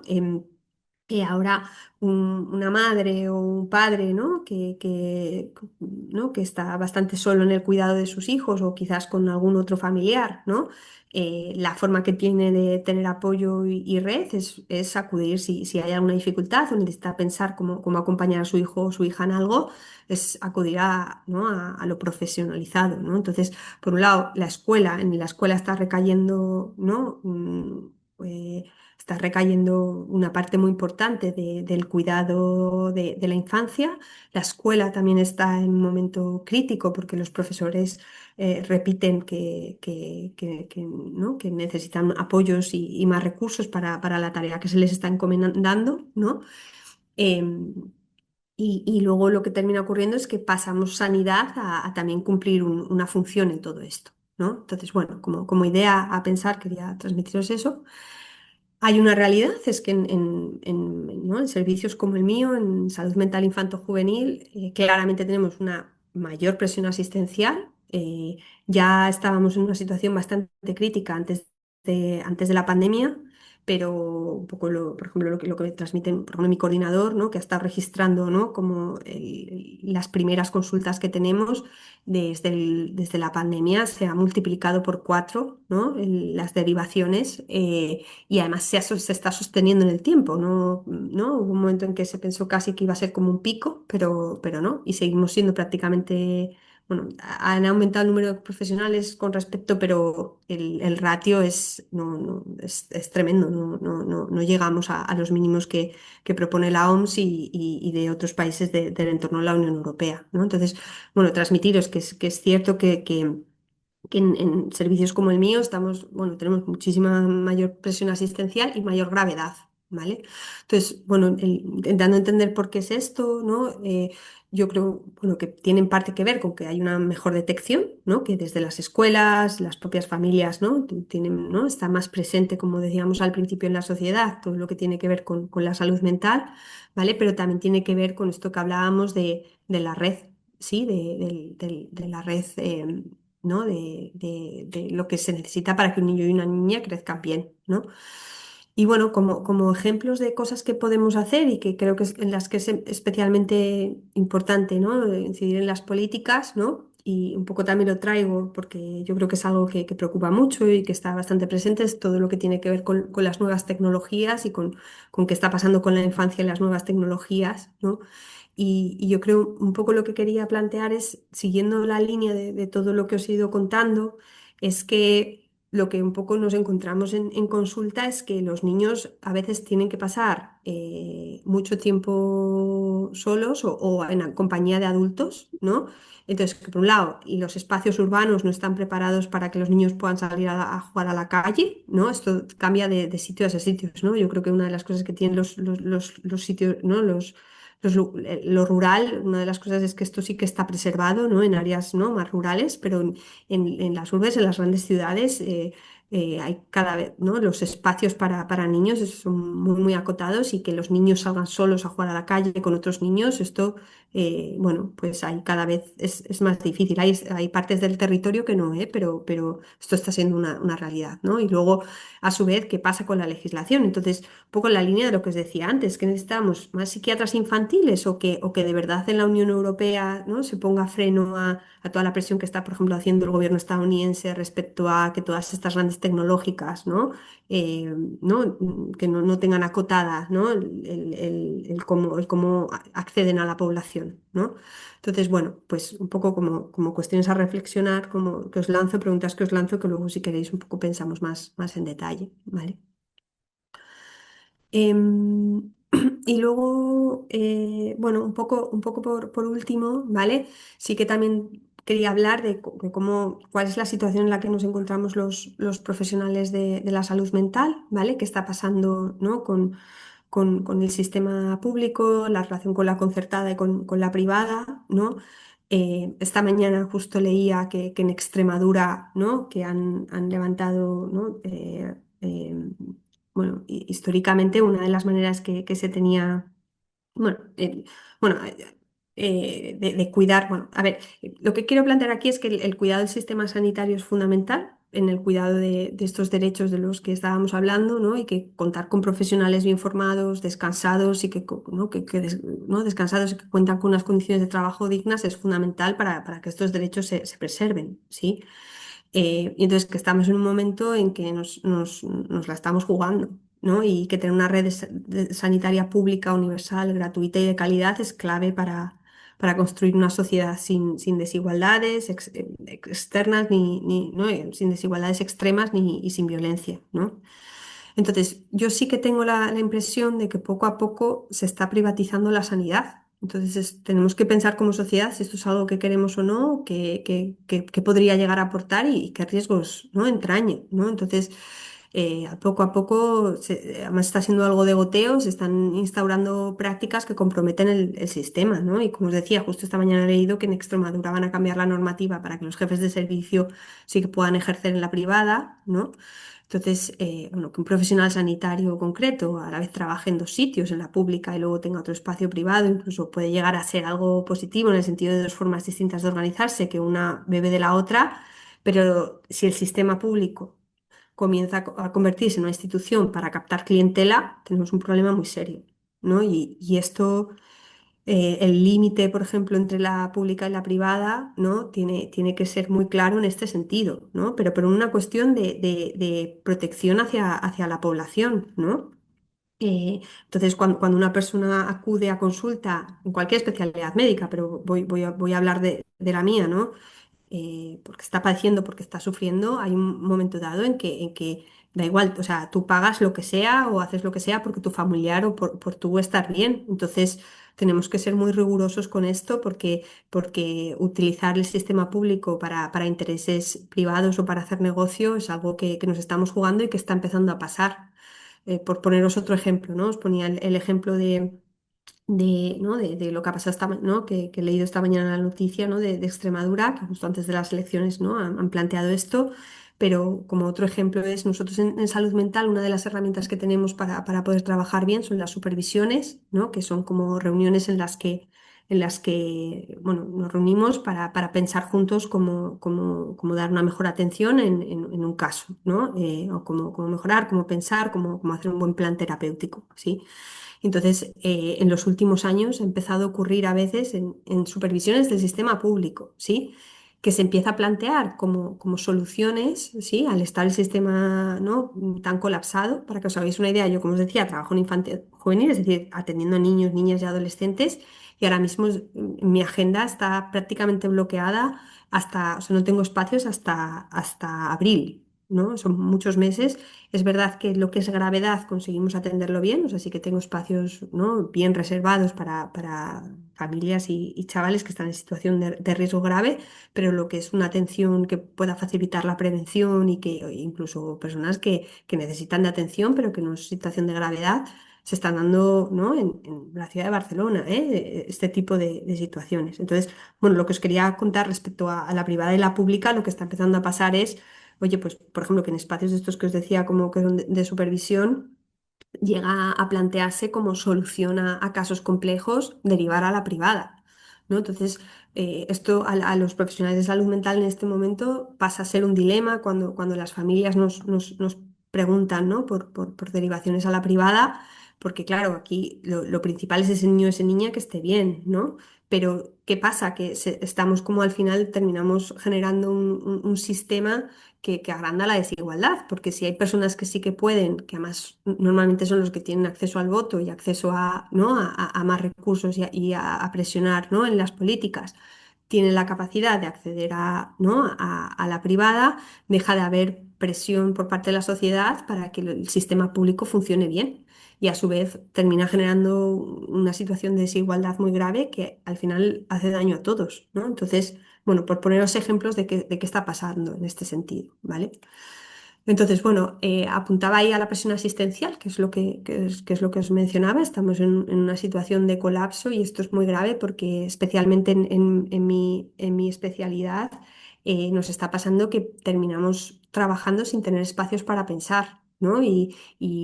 Ahora una madre o un padre, ¿no? ¿no? que está bastante solo en el cuidado de sus hijos o quizás con algún otro familiar, ¿no? La forma que tiene de tener apoyo y red es acudir si hay alguna dificultad o necesita pensar cómo acompañar a su hijo o su hija en algo, es acudir ¿no? a lo profesionalizado, ¿no? Entonces, por un lado, en la escuela está recayendo, ¿no? Está recayendo una parte muy importante del cuidado de la infancia. La escuela también está en un momento crítico porque los profesores repiten ¿no? que necesitan apoyos y más recursos para la tarea que se les está encomendando, ¿no? Em, y luego lo que termina ocurriendo es que pasamos sanidad a también cumplir una función en todo esto, ¿no? Entonces, bueno, como idea a pensar, quería transmitiros eso. Hay una realidad, es que ¿no? en servicios como el mío, en salud mental infanto-juvenil, claramente tenemos una mayor presión asistencial. Ya estábamos en una situación bastante crítica antes de la pandemia, pero un poco, por ejemplo, lo que me transmite por ejemplo, mi coordinador, ¿no? que ha estado registrando, ¿no? como las primeras consultas que tenemos desde la pandemia se ha multiplicado por 4, ¿no? las derivaciones. Y además se está sosteniendo en el tiempo, ¿no? Hubo un momento en que se pensó casi que iba a ser como un pico, pero no, y seguimos siendo prácticamente, bueno, han aumentado el número de profesionales con respecto, pero el ratio es tremendo, no llegamos a los mínimos que propone la OMS y de otros países del entorno de la Unión Europea, ¿no? Entonces, bueno, transmitiros que es cierto que en servicios como el mío bueno, tenemos muchísima mayor presión asistencial y mayor gravedad, ¿vale? Entonces, bueno, intentando entender por qué es esto, ¿no? Yo creo, bueno, que tiene en parte que ver con que hay una mejor detección, ¿no? Que desde las escuelas, las propias familias, ¿no? ¿no? Está más presente, como decíamos al principio, en la sociedad, todo lo que tiene que ver con la salud mental, ¿vale? Pero también tiene que ver con esto que hablábamos de la red, ¿sí? De la red. ¿No? de lo que se necesita para que un niño y una niña crezcan bien, ¿no? Y bueno, como ejemplos de cosas que podemos hacer y que creo que en las que es especialmente importante, ¿no? Incidir en las políticas, ¿no? Y un poco también lo traigo porque yo creo que es algo que preocupa mucho y que está bastante presente, es todo lo que tiene que ver con las nuevas tecnologías y con qué está pasando con la infancia y las nuevas tecnologías, ¿no? Y yo creo un poco lo que quería plantear es, siguiendo la línea de todo lo que os he ido contando, es que lo que un poco nos encontramos en consulta es que los niños a veces tienen que pasar mucho tiempo solos o en compañía de adultos, ¿no? Entonces, que por un lado, y los espacios urbanos no están preparados para que los niños puedan salir a jugar a la calle, ¿no? Esto cambia de sitios a sitios, ¿no? Yo creo que una de las cosas que tienen los sitios, ¿no? Lo rural, una de las cosas es que esto sí que está preservado, ¿no? En áreas, ¿no? más rurales, pero en las urbes, en las grandes ciudades, hay cada vez, ¿no? Los espacios para niños son muy, muy acotados y que los niños salgan solos a jugar a la calle con otros niños, esto, bueno, pues hay cada vez es más difícil. Hay partes del territorio que no, pero esto está siendo una realidad, ¿no? Y luego, a su vez, ¿qué pasa con la legislación? Entonces, un poco en la línea de lo que os decía antes, que necesitamos más psiquiatras infantiles o que de verdad en la Unión Europea, ¿no? se ponga freno a toda la presión que está, por ejemplo, haciendo el gobierno estadounidense respecto a que todas estas grandes tecnológicas, ¿no? ¿No? Que no tengan acotada, ¿no? el cómo acceden a la población, ¿no? Entonces, bueno, pues un poco como cuestiones a reflexionar, como que os lanzo, preguntas que os lanzo, que luego si queréis un poco pensamos más en detalle, ¿vale? Em, y luego, bueno, un poco por último, ¿vale? Sí que también quería hablar de cuál es la situación en la que nos encontramos los profesionales de la salud mental, ¿vale? ¿Qué está pasando, ¿no? con el sistema público, la relación con la concertada y con la privada, ¿no? Esta mañana justo leía que en Extremadura, ¿no? que han levantado, ¿no? Bueno, históricamente una de las maneras que se tenía, bueno, bueno, de cuidar, bueno, a ver, lo que quiero plantear aquí es que el cuidado del sistema sanitario es fundamental en el cuidado de estos derechos de los que estábamos hablando, ¿no? Y que contar con profesionales bien formados, descansados y ¿no? ¿no? descansados y que cuentan con unas condiciones de trabajo dignas es fundamental para que estos derechos se preserven, ¿sí? Y entonces que estamos en un momento en que nos la estamos jugando, ¿no? Y que tener una red sanitaria pública, universal, gratuita y de calidad es clave para construir una sociedad sin desigualdades externas, ¿no? Sin desigualdades extremas y sin violencia, ¿no? Entonces, yo sí que tengo la impresión de que poco a poco se está privatizando la sanidad. Entonces, tenemos que pensar como sociedad si esto es algo que queremos o no, qué podría llegar a aportar y qué riesgos, ¿no? entraña, ¿no? Entonces, a poco, además está siendo algo de goteo, se están instaurando prácticas que comprometen el sistema, ¿no? Y como os decía, justo esta mañana he leído que en Extremadura van a cambiar la normativa para que los jefes de servicio sí que puedan ejercer en la privada, ¿no? Entonces, bueno, que un profesional sanitario concreto a la vez trabaje en dos sitios, en la pública y luego tenga otro espacio privado, incluso puede llegar a ser algo positivo en el sentido de dos formas distintas de organizarse, que una bebe de la otra, pero si el sistema público comienza a convertirse en una institución para captar clientela, tenemos un problema muy serio, ¿no? Y esto el límite, por ejemplo, entre la pública y la privada, ¿no? Tiene que ser muy claro en este sentido, ¿no? Pero por una cuestión de protección hacia la población, ¿no? Entonces, cuando una persona acude a consulta en cualquier especialidad médica, pero voy a hablar de la mía, ¿no? Porque está padeciendo, porque está sufriendo, hay un momento dado en que da igual, o sea, tú pagas lo que sea o haces lo que sea porque tu familiar o por tú estar bien. Entonces, tenemos que ser muy rigurosos con esto porque utilizar el sistema público para intereses privados o para hacer negocio es algo que nos estamos jugando y que está empezando a pasar. Por poneros otro ejemplo, ¿no? Os ponía el ejemplo ¿no? de lo que ha pasado ¿no? que he leído esta mañana en la noticia, ¿no? de Extremadura, que justo antes de las elecciones, ¿no? han planteado esto, pero como otro ejemplo es nosotros en salud mental, una de las herramientas que tenemos para poder trabajar bien son las supervisiones, ¿no? que son como reuniones en las que bueno, nos reunimos para pensar juntos cómo dar una mejor atención en un caso, ¿no? O cómo mejorar, cómo pensar, cómo hacer un buen plan terapéutico, ¿sí? Entonces, en los últimos años ha empezado a ocurrir a veces en supervisiones del sistema público, ¿sí? Que se empieza a plantear como soluciones, ¿sí? Al estar el sistema, ¿no? tan colapsado. Para que os hagáis una idea, yo, como os decía, trabajo en infantil juvenil, es decir, atendiendo a niños, niñas y adolescentes, y ahora mismo mi agenda está prácticamente bloqueada o sea, no tengo espacios hasta abril, ¿no? Son muchos meses. Es verdad que lo que es gravedad conseguimos atenderlo bien, o sea, sí que tengo espacios, ¿no? bien reservados para familias y chavales que están en situación de riesgo grave, pero lo que es una atención que pueda facilitar la prevención y que o incluso personas que necesitan de atención, pero que no es situación de gravedad, se están dando, ¿no? en la ciudad de Barcelona, este tipo de situaciones. Entonces, bueno, lo que os quería contar respecto a la privada y la pública, lo que está empezando a pasar es oye, pues por ejemplo, que en espacios de estos que os decía, como que son de supervisión, llega a plantearse como solución a casos complejos derivar a la privada, ¿no? Entonces, esto a los profesionales de salud mental en este momento pasa a ser un dilema cuando las familias nos preguntan, ¿no? por derivaciones a la privada, porque claro, aquí lo principal es ese niño o esa niña que esté bien, ¿no? Pero, ¿qué pasa? Que estamos como al final terminamos generando un sistema que agranda la desigualdad, porque si hay personas que sí que pueden, que además normalmente son los que tienen acceso al voto y acceso a, ¿no? a más recursos y a presionar, ¿no? en las políticas, tienen la capacidad de acceder a, ¿no? a la privada, deja de haber presión por parte de la sociedad para que el sistema público funcione bien. Y a su vez termina generando una situación de desigualdad muy grave que al final hace daño a todos, ¿no? Entonces, bueno, por poneros ejemplos de qué está pasando en este sentido, ¿vale? Entonces, bueno, apuntaba ahí a la presión asistencial, que es lo que os mencionaba. Estamos en una situación de colapso y esto es muy grave porque especialmente en mi especialidad nos está pasando que terminamos trabajando sin tener espacios para pensar, ¿no? Y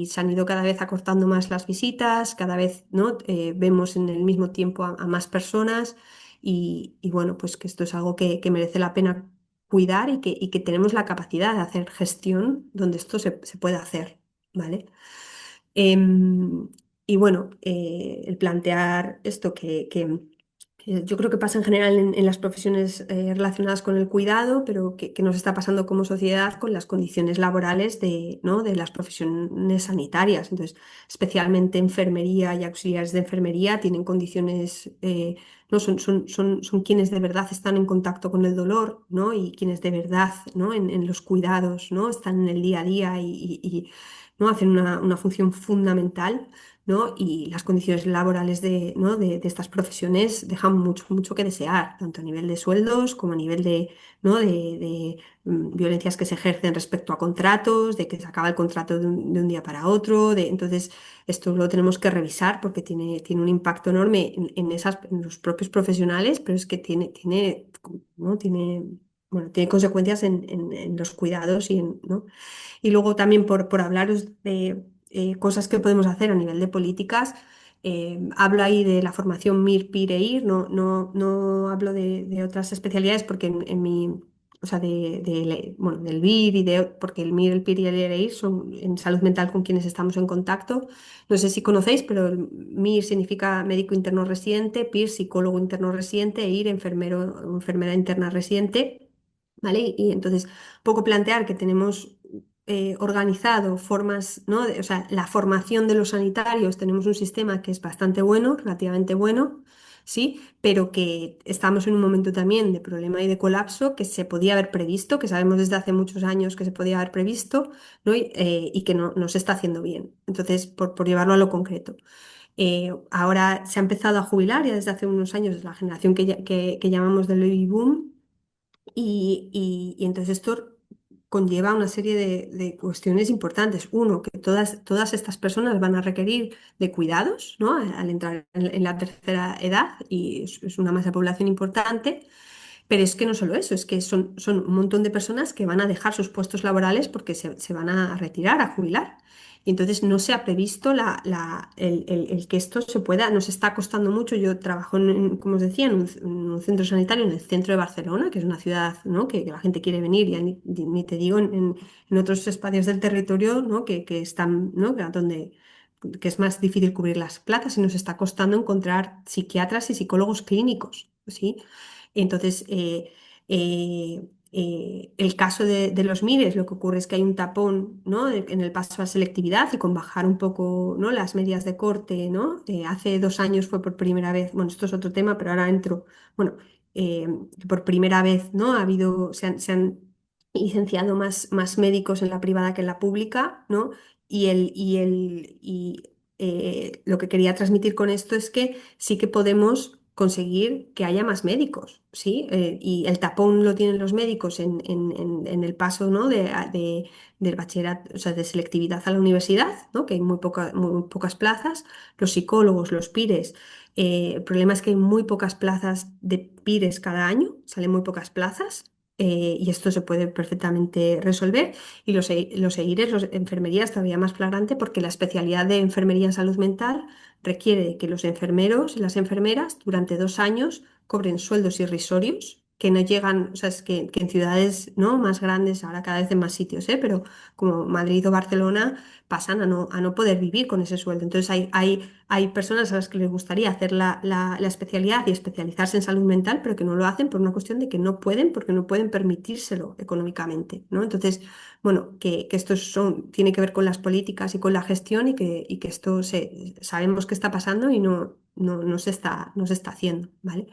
se han ido cada vez acortando más las visitas, cada vez, ¿no? Vemos en el mismo tiempo a más personas y bueno, pues que esto es algo que merece la pena cuidar y que tenemos la capacidad de hacer gestión donde esto se puede hacer, ¿vale? Em, y bueno, el plantear esto que yo creo que pasa en general en las profesiones relacionadas con el cuidado, pero que nos está pasando como sociedad con las condiciones laborales ¿no? de las profesiones sanitarias. Entonces, especialmente enfermería y auxiliares de enfermería tienen condiciones, no son quienes de verdad están en contacto con el dolor, ¿no? Y quienes de verdad, ¿no? en los cuidados, ¿no? Están en el día a día ¿no? hacen una función fundamental, ¿no? Y las condiciones laborales ¿no? de estas profesiones dejan mucho, mucho que desear, tanto a nivel de sueldos como a nivel ¿no? de violencias que se ejercen respecto a contratos, de que se acaba el contrato de un día para otro. Entonces, esto lo tenemos que revisar porque tiene un impacto enorme en los propios profesionales, pero es que ¿no? Bueno, tiene consecuencias en los cuidados ¿no? Y luego también por hablaros de cosas que podemos hacer a nivel de políticas, hablo ahí de la formación MIR, PIR e IR, no hablo de otras especialidades porque en mi, o sea, bueno, del BIR porque el MIR, el PIR y el IR son en salud mental con quienes estamos en contacto. No sé si conocéis, pero el MIR significa médico interno residente, PIR psicólogo interno residente e IR enfermero o enfermera interna residente. ¿Vale? Y entonces, poco plantear que tenemos organizado formas, ¿no? O sea, la formación de los sanitarios, tenemos un sistema que es bastante bueno, relativamente bueno, sí, pero que estamos en un momento también de problema y de colapso que se podía haber previsto, que sabemos desde hace muchos años que se podía haber previsto, ¿no? Y que no se está haciendo bien. Entonces, por llevarlo a lo concreto. Ahora se ha empezado a jubilar ya desde hace unos años la generación que llamamos del baby boom y entonces esto conlleva una serie de cuestiones importantes. Uno, que todas estas personas van a requerir de cuidados, ¿no? Al entrar en la tercera edad y es una masa de población importante. Pero es que no solo eso, es que son un montón de personas que van a dejar sus puestos laborales porque se van a retirar, a jubilar. Y entonces no se ha previsto el que esto se pueda, nos está costando mucho. Yo trabajo, como os decía, en un centro sanitario en el centro de Barcelona, que es una ciudad, ¿no? que la gente quiere venir, ya ni te digo en otros espacios del territorio, ¿no? que están, ¿no? que es más difícil cubrir las plazas y nos está costando encontrar psiquiatras y psicólogos clínicos, ¿sí? Entonces, el caso de los MIRES, lo que ocurre es que hay un tapón, ¿no? en el paso a selectividad y con bajar un poco, ¿no? las medias de corte, ¿no? Hace 2 años fue por primera vez, bueno, esto es otro tema, pero ahora entro, bueno, eh, por primera vez, ¿no? Se han licenciado más médicos en la privada que en la pública, ¿no? Lo que quería transmitir con esto es que sí que podemos conseguir que haya más médicos, ¿sí? Y el tapón lo tienen los médicos en el paso, ¿no? del bachillerato, o sea, de selectividad a la universidad, ¿no? Que hay muy pocas plazas. Los psicólogos, los pires, el problema es que hay muy pocas plazas de pires cada año, salen muy pocas plazas. y esto se puede perfectamente resolver. Y los EIRES, los enfermería, es todavía más flagrante porque la especialidad de enfermería en salud mental requiere de que los enfermeros y las enfermeras durante 2 años cobren sueldos irrisorios que no llegan, o sea, es que en ciudades, ¿no?, más grandes, ahora cada vez en más sitios, pero como Madrid o Barcelona, pasan a no poder vivir con ese sueldo. Entonces hay personas a las que les gustaría hacer la especialidad y especializarse en salud mental, pero que no lo hacen por una cuestión de que no pueden, porque no pueden permitírselo económicamente, ¿no? Entonces, bueno, que esto tiene que ver con las políticas y con la gestión y que esto sabemos que está pasando y no se está haciendo, ¿vale?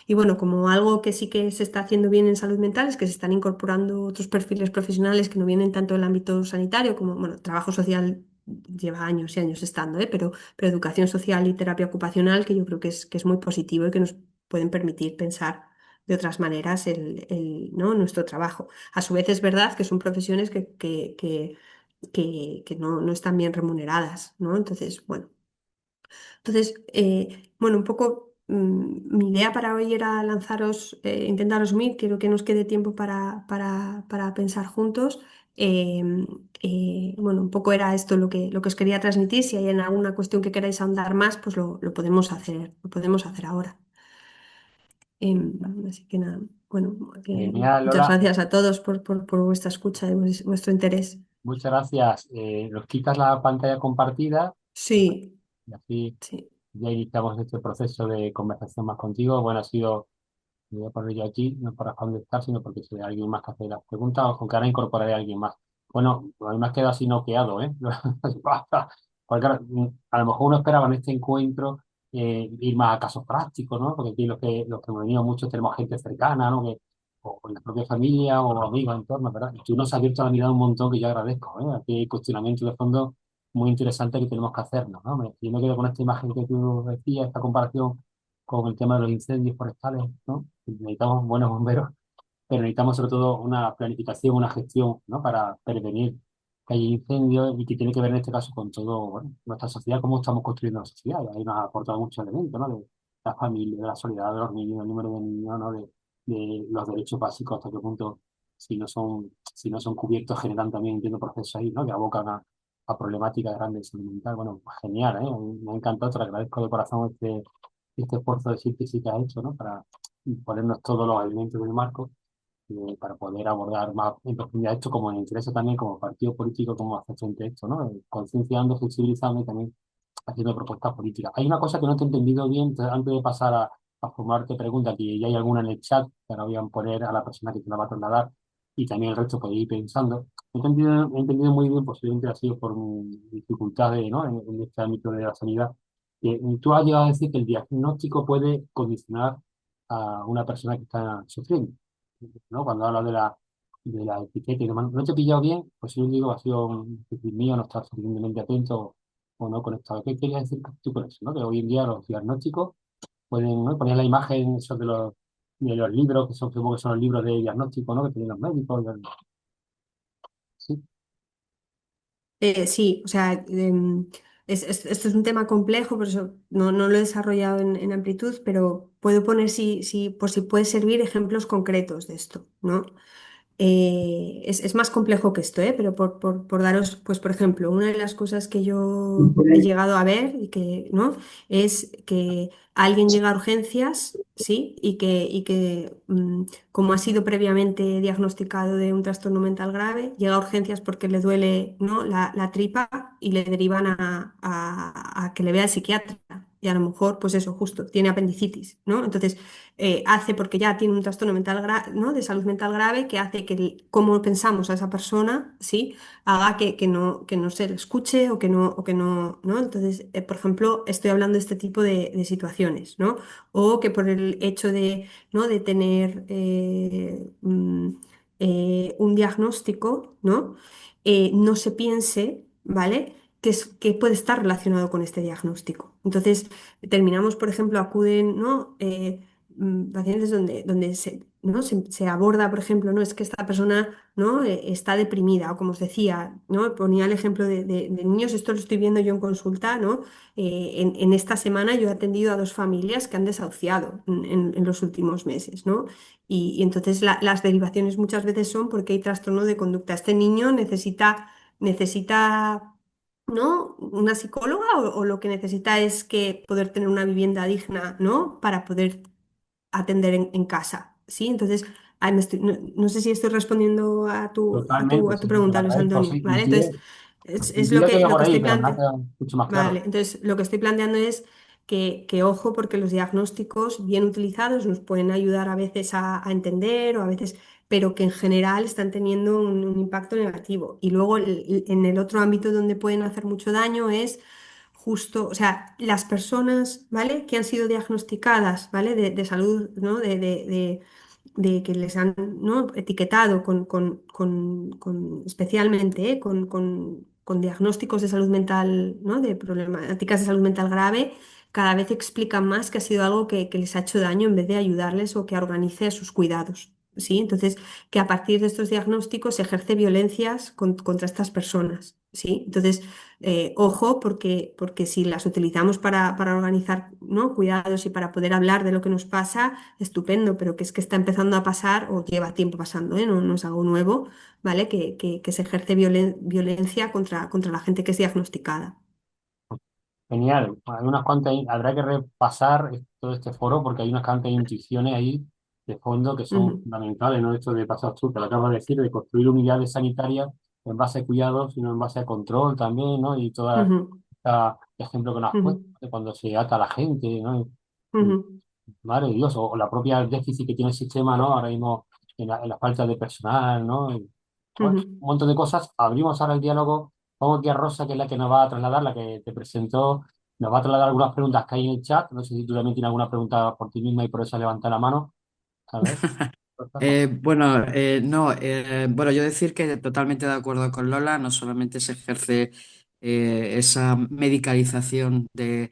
Y bueno, como algo que sí que se está haciendo bien en salud mental es que se están incorporando otros perfiles profesionales que no vienen tanto del ámbito sanitario, como, bueno, trabajo social lleva años y años estando, pero educación social y terapia ocupacional, que yo creo que es muy positivo y que nos pueden permitir pensar de otras maneras ¿no?, nuestro trabajo. A su vez es verdad que son profesiones que no están bien remuneradas, ¿no? Entonces, bueno, un poco mi idea para hoy era intentar resumir, quiero que nos quede tiempo para pensar juntos. Bueno, un poco era esto lo que os quería transmitir. Si hay en alguna cuestión que queráis ahondar más, pues lo podemos hacer ahora. Así que nada, bueno, Genial, muchas Lola. gracias a todos por vuestra escucha y vuestro interés. Muchas gracias. Nos quitas la pantalla compartida Sí, y así sí. ya iniciamos este proceso de conversación más contigo. Bueno, ha sido, me voy a poner yo aquí, no para contestar, sino porque si hay alguien más que hace las preguntas, o con que ahora incorporaré a alguien más. Bueno, a mí me has quedado así noqueado, ¿eh? Porque claro, a lo mejor uno esperaba en este encuentro ir más a casos prácticos, ¿no? Porque aquí los que hemos venido muchos tenemos gente cercana, ¿no? O en la propia familia o amigos, entornos, ¿verdad? Y tú nos has abierto la mirada un montón que yo agradezco, ¿eh? Aquí hay cuestionamientos de fondo muy interesantes que tenemos que hacernos, ¿no? Yo me quedo con esta imagen que tú decías, esta comparación con el tema de los incendios forestales, ¿no? Necesitamos buenos bomberos, pero necesitamos sobre todo una planificación, una gestión, ¿no? Para prevenir que haya incendios y que tiene que ver en este caso con todo, bueno, nuestra sociedad, cómo estamos construyendo la sociedad. Y ahí nos ha aportado muchos elementos, ¿no? De la familia, de la solidaridad de los niños, el número de niños, ¿no? De los derechos básicos, hasta qué punto, si no son cubiertos, generan también, entiendo, procesos ahí, ¿no? Que abocan a problemáticas grandes de salud mental. Bueno, pues genial, ¿eh? Me ha encantado, te lo agradezco de corazón este esfuerzo de síntesis que has hecho, ¿no? Para ponernos todos los elementos del marco para poder abordar más en profundidad esto, como nos interesa también como partido político, cómo hacer frente a esto, ¿no? Concienciando, sensibilizando y también haciendo propuestas políticas. Hay una cosa que no te he entendido bien, entonces, antes de pasar a formularte preguntas, que ya hay alguna en el chat, que ahora voy a poner a la persona que te la va a trasladar y también el resto podéis ir pensando. He entendido muy bien, posiblemente ha sido por mi dificultad ¿no? en este ámbito de la sanidad. Tú has llegado a decir que el diagnóstico puede condicionar a una persona que está sufriendo, ¿no? Cuando habla de la etiqueta y demás. ¿No te he pillado bien? Pues si yo digo, ha sido un difícil mío no estar suficientemente atento o no conectado. ¿Qué querías decir tú con eso, no? Que hoy en día los diagnósticos pueden, ¿no? Poner la imagen esos de los libros, que son, supongo que son los libros de diagnóstico, ¿no? Que tienen los médicos. Sí. Sí, o sea, esto es un tema complejo, por eso no lo he desarrollado en amplitud, pero puedo poner, por si puede servir, ejemplos concretos de esto, ¿no? Es más complejo que esto, pero por daros, pues por ejemplo, una de las cosas que yo he llegado a ver y que, ¿no?, es que alguien llega a urgencias, ¿sí? Y que como ha sido previamente diagnosticado de un trastorno mental grave, llega a urgencias porque le duele, ¿no?, la tripa y le derivan a que le vea el psiquiatra. Y a lo mejor, pues eso, justo, tiene apendicitis, ¿no? Entonces, hace porque ya tiene un trastorno mental ¿no?, de salud mental grave que hace que cómo pensamos a esa persona, ¿sí?, haga que no se le escuche o que no, ¿no? Entonces, por ejemplo, estoy hablando de este tipo de situaciones, ¿no? O que por el hecho ¿no?, de tener un diagnóstico, ¿no? No se piense, ¿vale?, que puede estar relacionado con este diagnóstico. Entonces, terminamos, por ejemplo, acuden, ¿no? pacientes donde ¿no? se aborda, por ejemplo, no es que esta persona, ¿no? Está deprimida, o como os decía, ¿no? Ponía el ejemplo de niños, esto lo estoy viendo yo en consulta, ¿no? En esta semana yo he atendido a dos familias que han desahuciado en los últimos meses, ¿no? Y entonces las derivaciones muchas veces son porque hay trastorno de conducta. Este niño necesita, ¿no? Una psicóloga, o lo que necesita es que poder tener una vivienda digna, ¿no? Para poder atender en casa, ¿sí? Entonces, no sé si estoy respondiendo Totalmente, a tu sí, sí, te lo pregunta, Luis agradezco, Antonio, sí, ¿vale? Entonces, es intuía que iba lo por que ahí, estoy pero me ha planteando. quedado mucho más claro. Vale, entonces lo que estoy planteando es que ojo, porque los diagnósticos bien utilizados nos pueden ayudar a veces a entender, o a veces, pero que en general están teniendo un impacto negativo. Y luego en el otro ámbito donde pueden hacer mucho daño es justo, o sea, las personas, ¿vale? Que han sido diagnosticadas, ¿vale? De salud, ¿no? De que les han, ¿no? etiquetado especialmente, con diagnósticos de salud mental, ¿no? De problemáticas de salud mental grave, cada vez explican más que ha sido algo que les ha hecho daño en vez de ayudarles o que organice sus cuidados. ¿Sí? Entonces, que a partir de estos diagnósticos se ejerce violencias contra estas personas. ¿Sí? Entonces, ojo, porque si las utilizamos para organizar, ¿no? cuidados y para poder hablar de lo que nos pasa, estupendo, pero que es que está empezando a pasar o lleva tiempo pasando, ¿eh? No es algo nuevo, ¿vale? Que se ejerce violencia contra la gente que es diagnosticada. Genial. Hay unas cuantas, habrá que repasar todo este foro porque hay unas cuantas intuiciones ahí de fondo que son Ujú, fundamentales, ¿no? Esto de pasar tú, que lo acabas de decir, de construir unidades sanitarias en base a cuidados, sino en base a control también, ¿no? Y todo ujú, este ejemplo que nos has puesto, ujú, de cuando se ata a la gente, ¿no? ujú, Madre de Dios, o la propia déficit que tiene el sistema, ¿no? Ahora mismo en la falta de personal, ¿no? Y, bueno, ujú. un montón de cosas. Abrimos ahora el diálogo. Pongo aquí a Rosa, que es la que nos va a trasladar, la que te presentó, nos va a trasladar algunas preguntas que hay en el chat. No sé si tú también tienes alguna pregunta por ti misma y por eso levanta la mano. A ver, Rosa. No, bueno, yo decir que totalmente de acuerdo con Lola, no solamente se ejerce esa medicalización de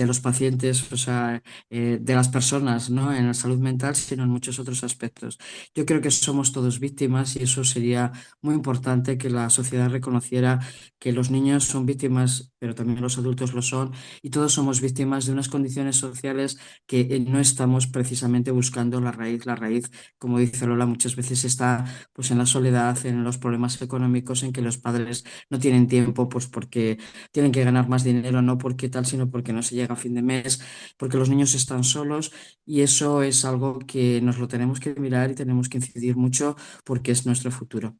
los pacientes, o sea, de las personas, ¿no? En la salud mental, sino en muchos otros aspectos. Yo creo que somos todos víctimas y eso sería muy importante que la sociedad reconociera que los niños son víctimas, pero también los adultos lo son, y todos somos víctimas de unas condiciones sociales que no estamos precisamente buscando la raíz. La raíz, como dice Lola, muchas veces está pues en la soledad, en los problemas económicos, en que los padres no tienen tiempo, pues porque tienen que ganar más dinero, no porque tal, sino porque no se llega a fin de mes, porque los niños están solos y eso es algo que nos lo tenemos que mirar y tenemos que incidir mucho porque es nuestro futuro.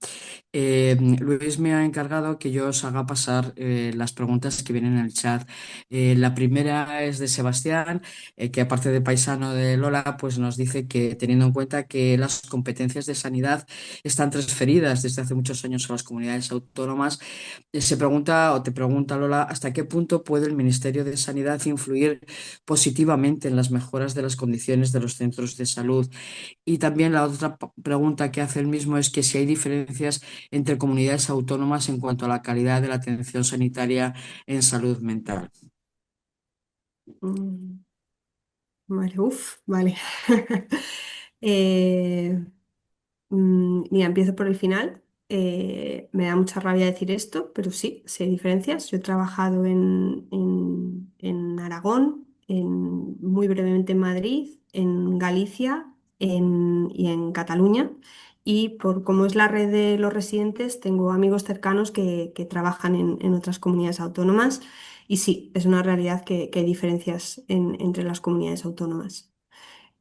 Luis me ha encargado que yo os haga pasar las preguntas que vienen en el chat. La primera es de Sebastián, que aparte de paisano de Lola, pues nos dice que teniendo en cuenta que las competencias de sanidad están transferidas desde hace muchos años a las comunidades autónomas, se pregunta o te pregunta Lola, ¿hasta qué punto puede el Ministerio de Sanidad influir positivamente en las mejoras de las condiciones de los centros de salud? Y también la otra pregunta que hace el mismo es que si hay diferencias entre comunidades autónomas en cuanto a la calidad de la atención sanitaria en salud mental. Mm, Vale, vale. Eh, Mira, empiezo por el final. Me da mucha rabia decir esto, pero sí hay diferencias. Yo he trabajado en Aragón, muy brevemente en Madrid, en Galicia y en Cataluña. Y por cómo es la red de los residentes, tengo amigos cercanos que trabajan en otras comunidades autónomas. Y sí, es una realidad que hay diferencias entre las comunidades autónomas.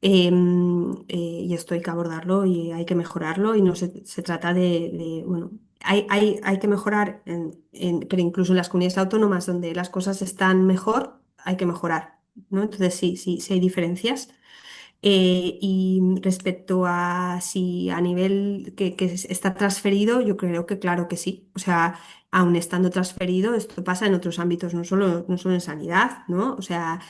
Y esto hay que abordarlo y hay que mejorarlo y no se trata bueno, hay que mejorar, pero incluso en las comunidades autónomas donde las cosas están mejor, hay que mejorar, ¿no? Entonces sí hay diferencias. Y respecto a si a nivel que está transferido, yo creo que claro que sí. O sea, aun estando transferido, esto pasa en otros ámbitos, no solo en sanidad, ¿no? O sea,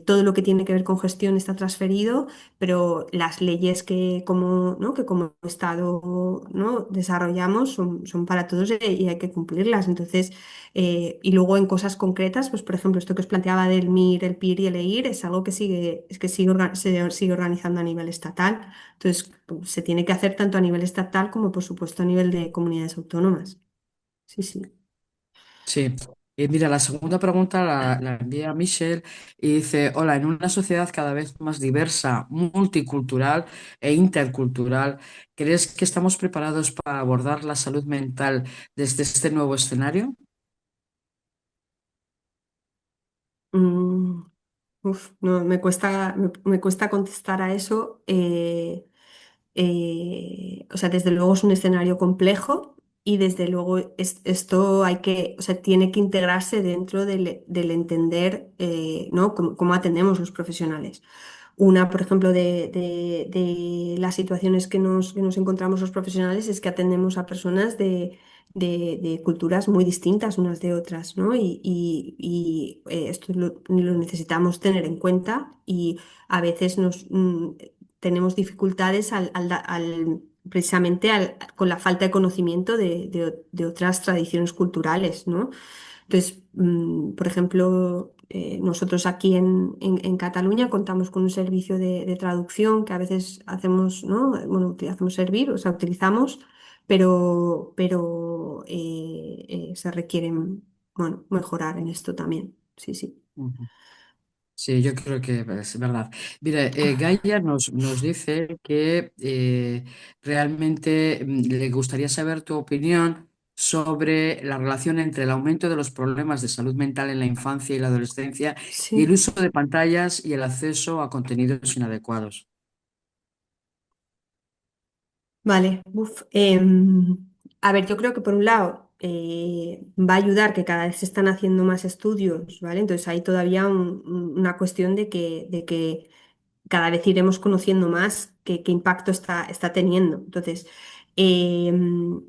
todo lo que tiene que ver con gestión está transferido, pero las leyes que como, ¿no? que como Estado, ¿no? desarrollamos son para todos y hay que cumplirlas. Entonces, y luego en cosas concretas, pues por ejemplo, esto que os planteaba del MIR, el PIR y el EIR es algo que se sigue organizando a nivel estatal. Entonces, pues, se tiene que hacer tanto a nivel estatal como, por supuesto, a nivel de comunidades autónomas. Sí, sí. Sí. Y mira, la segunda pregunta la envía Michelle y dice, hola, en una sociedad cada vez más diversa, multicultural e intercultural, ¿crees que estamos preparados para abordar la salud mental desde este nuevo escenario? Mm, no, me cuesta contestar a eso. O sea, desde luego es un escenario complejo y desde luego esto o sea, tiene que integrarse dentro del entender, ¿no? cómo atendemos los profesionales. Una, por ejemplo, de las situaciones que nos encontramos los profesionales es que atendemos a personas de culturas muy distintas unas de otras, ¿no? Esto lo necesitamos tener en cuenta y a veces tenemos dificultades precisamente con la falta de conocimiento de otras tradiciones culturales, ¿no? Entonces, por ejemplo, nosotros aquí en Cataluña contamos con un servicio de traducción que a veces hacemos, ¿no? Bueno, hacemos servir, o sea, utilizamos, pero se requieren, bueno, mejorar en esto también. Sí, sí. Sí, yo creo que es verdad. Mira, Gaia nos dice que realmente le gustaría saber tu opinión sobre la relación entre el aumento de los problemas de salud mental en la infancia y la adolescencia y el Sí. uso de pantallas y el acceso a contenidos inadecuados. Vale, a ver, yo creo que por un lado va a ayudar que cada vez se están haciendo más estudios, ¿vale? Entonces hay todavía una cuestión de que cada vez iremos conociendo más qué impacto está teniendo. Entonces, yo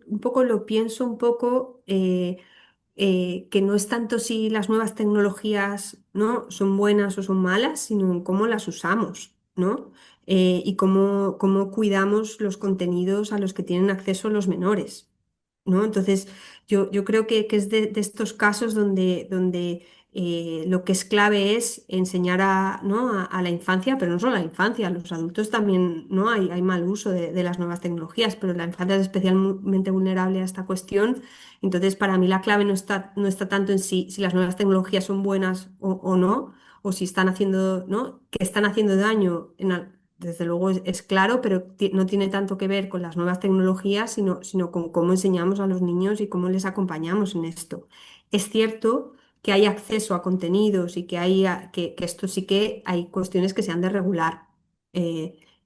un poco lo pienso un poco. Que no es tanto si las nuevas tecnologías, ¿no? son buenas o son malas, sino en cómo las usamos, ¿no? Y cómo cuidamos los contenidos a los que tienen acceso los menores, ¿no? Entonces, yo creo que es de estos casos donde lo que es clave es enseñar ¿no? a la infancia, pero no solo a la infancia, a los adultos también, ¿no? Hay mal uso de las nuevas tecnologías, pero la infancia es especialmente vulnerable a esta cuestión. Entonces, para mí la clave no está tanto en si las nuevas tecnologías son buenas o no, o si están haciendo, ¿no? que están haciendo daño. Desde luego es claro, pero no tiene tanto que ver con las nuevas tecnologías, sino con cómo enseñamos a los niños y cómo les acompañamos en esto. Es cierto que hay acceso a contenidos y que esto sí que hay cuestiones que se han de regular.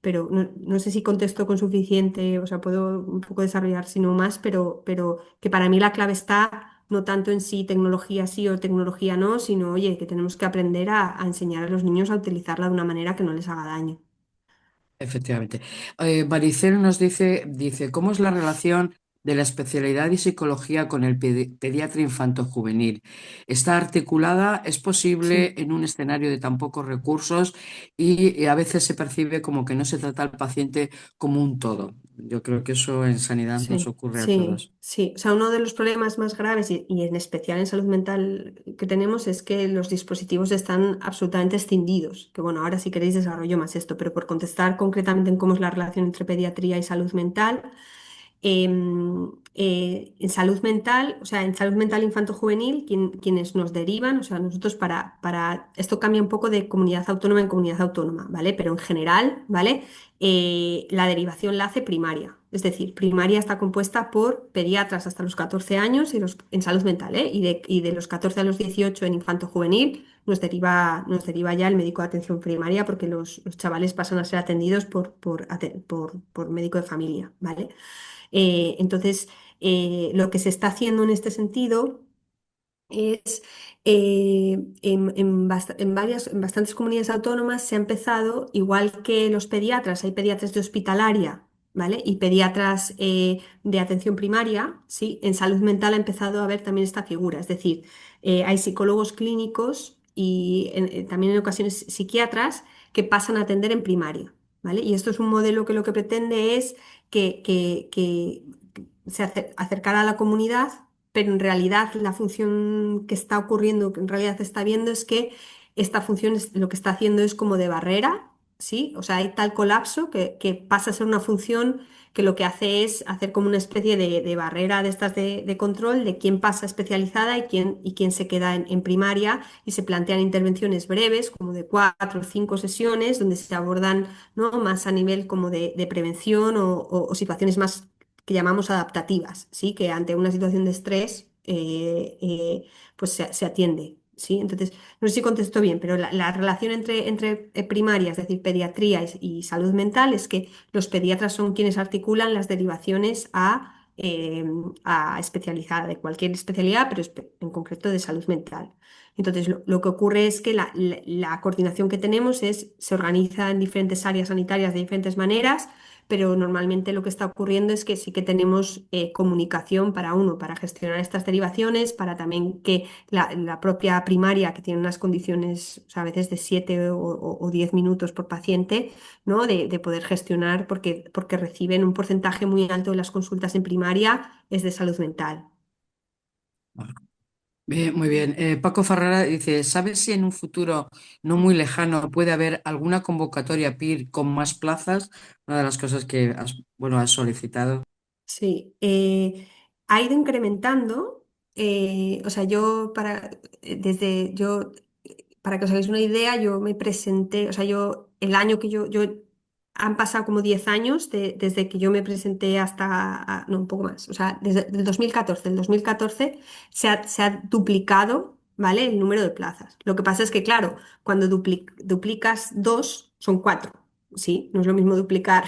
Pero no sé si contesto con suficiente, o sea, puedo un poco desarrollar si no más, pero que para mí la clave está no tanto en si tecnología sí o tecnología no, sino, oye, que tenemos que aprender a enseñar a los niños a utilizarla de una manera que no les haga daño. Efectivamente. Maricel nos dice, ¿cómo es la relación de la especialidad y psicología con el pediatra infanto-juvenil? ¿Está articulada? ¿Es posible Sí. en un escenario de tan pocos recursos? Y a veces se percibe como que no se trata al paciente como un todo. Yo creo que eso en sanidad nos Sí, ocurre a sí, todos. sí. O sea, uno de los problemas más graves y en especial en salud mental que tenemos es que los dispositivos están absolutamente escindidos. Que bueno, ahora si queréis desarrollo más esto, pero por contestar concretamente en cómo es la relación entre pediatría y salud mental, en salud mental, o sea, en salud mental infanto-juvenil, quienes nos derivan, o sea, nosotros esto cambia un poco de comunidad autónoma en comunidad autónoma, ¿vale? Pero en general, ¿vale? La derivación la hace primaria. Es decir, primaria está compuesta por pediatras hasta los 14 años en salud mental, ¿eh? Y de los 14 a los 18 en infanto-juvenil nos deriva ya el médico de atención primaria porque los chavales pasan a ser atendidos por médico de familia, ¿vale? Entonces, lo que se está haciendo en este sentido es, en bastantes comunidades autónomas se ha empezado, igual que los pediatras, hay pediatras de hospitalaria, ¿vale? Y pediatras de atención primaria, ¿sí? En salud mental ha empezado a haber también esta figura, es decir, hay psicólogos clínicos y también en ocasiones psiquiatras que pasan a atender en primaria, ¿vale? Y esto es un modelo que lo que pretende es que se acercar a la comunidad, pero en realidad la función que está ocurriendo, que en realidad se está viendo es que esta función lo que está haciendo es como de barrera, ¿sí? O sea, hay tal colapso que pasa a ser una función que lo que hace es hacer como una especie de barrera de estas de control de quién pasa especializada y quién se queda en primaria y se plantean intervenciones breves, como de 4 o 5 sesiones, donde se abordan, ¿no? Más a nivel como de prevención o situaciones más que llamamos adaptativas, ¿sí? Que ante una situación de estrés, pues se atiende, ¿sí? Entonces, no sé si contesto bien, pero la relación entre primaria, es decir, pediatría y salud mental, es que los pediatras son quienes articulan las derivaciones a especializada, de cualquier especialidad, pero en concreto de salud mental. Entonces, lo que ocurre es que la coordinación que tenemos se organiza en diferentes áreas sanitarias de diferentes maneras, pero normalmente lo que está ocurriendo es que sí que tenemos comunicación para uno, para gestionar estas derivaciones, para también que la propia primaria, que tiene unas condiciones, o sea, a veces de 7 o 10 minutos por paciente, ¿no? De poder gestionar, porque reciben un porcentaje muy alto de las consultas en primaria, es de salud mental. Bien, muy bien. Paco Ferrara dice, ¿sabes si en un futuro no muy lejano puede haber alguna convocatoria PIR con más plazas? Una de las cosas que has solicitado. Sí, ha ido incrementando, o sea, para que os hagáis una idea, yo me presenté, o sea, el año que han pasado como 10 años desde que yo me presenté no, un poco más, o sea, desde el 2014. El 2014 se ha duplicado, ¿vale? El número de plazas. Lo que pasa es que, claro, cuando duplicas dos, son cuatro, ¿sí? No es lo mismo duplicar.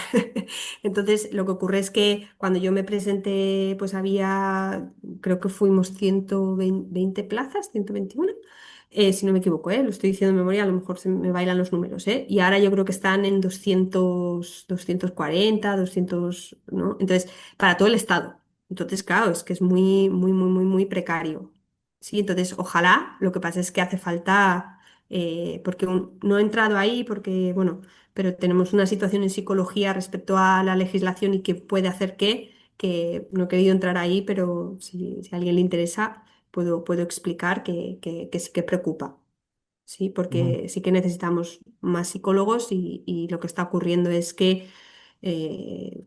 Entonces, lo que ocurre es que cuando yo me presenté, pues creo que fuimos 120 plazas, 121, si no me equivoco, lo estoy diciendo de memoria, a lo mejor se me bailan los números, y ahora yo creo que están en 240, 200, ¿no? Entonces, para todo el estado. Entonces, claro, es que es muy, muy, muy, muy, muy precario. Sí, entonces, ojalá, lo que pasa es que hace falta, porque no he entrado ahí porque, bueno, pero tenemos una situación en psicología respecto a la legislación y que puede hacer que no he querido entrar ahí, pero si a alguien le interesa, puedo explicar que sí que preocupa, ¿sí? Ujú. Porque sí que necesitamos más psicólogos y lo que está ocurriendo es que, eh,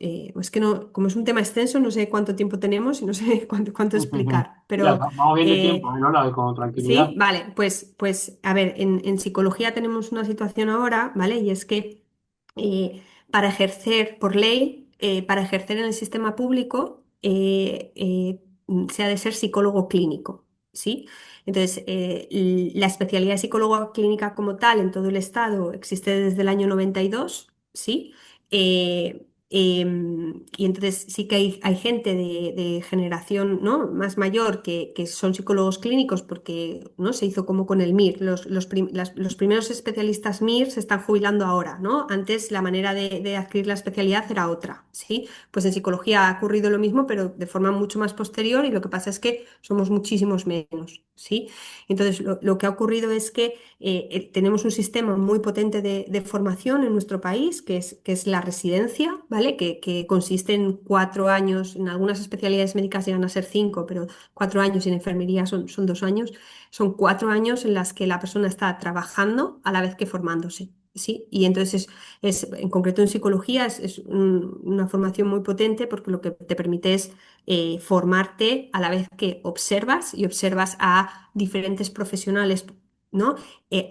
es que no, como es un tema extenso, no sé cuánto tiempo tenemos y no sé cuánto Ujú. explicar, Ya, pero vamos bien de eh, tiempo, ¿no? Con sí, tranquilidad. vale, pues a ver, en psicología tenemos una situación ahora, ¿vale? Y es que eh, para ejercer por ley, para ejercer en el sistema público, se ha de ser psicólogo clínico, ¿sí? Entonces, la especialidad de psicóloga clínica como tal en todo el estado existe desde el año 92, ¿sí? Y entonces sí que hay gente de generación, ¿no? Más mayor que son psicólogos clínicos porque, ¿no? Se hizo como con el MIR. Los primeros especialistas MIR se están jubilando ahora, ¿no? Antes la manera de adquirir la especialidad era otra, ¿sí? Pues en psicología ha ocurrido lo mismo, pero de forma mucho más posterior y lo que pasa es que somos muchísimos menos, ¿sí? Entonces lo que ha ocurrido es que tenemos un sistema muy potente de formación en nuestro país, que es la residencia, ¿vale? Que consiste en 4 años, en algunas especialidades médicas llegan a ser 5, pero 4 años y en enfermería son 2 años. Son 4 años en las que la persona está trabajando a la vez que formándose. ¿Sí? Y entonces en concreto en psicología es una formación muy potente porque lo que te permite es formarte a la vez que observas y observas a diferentes profesionales, ¿no?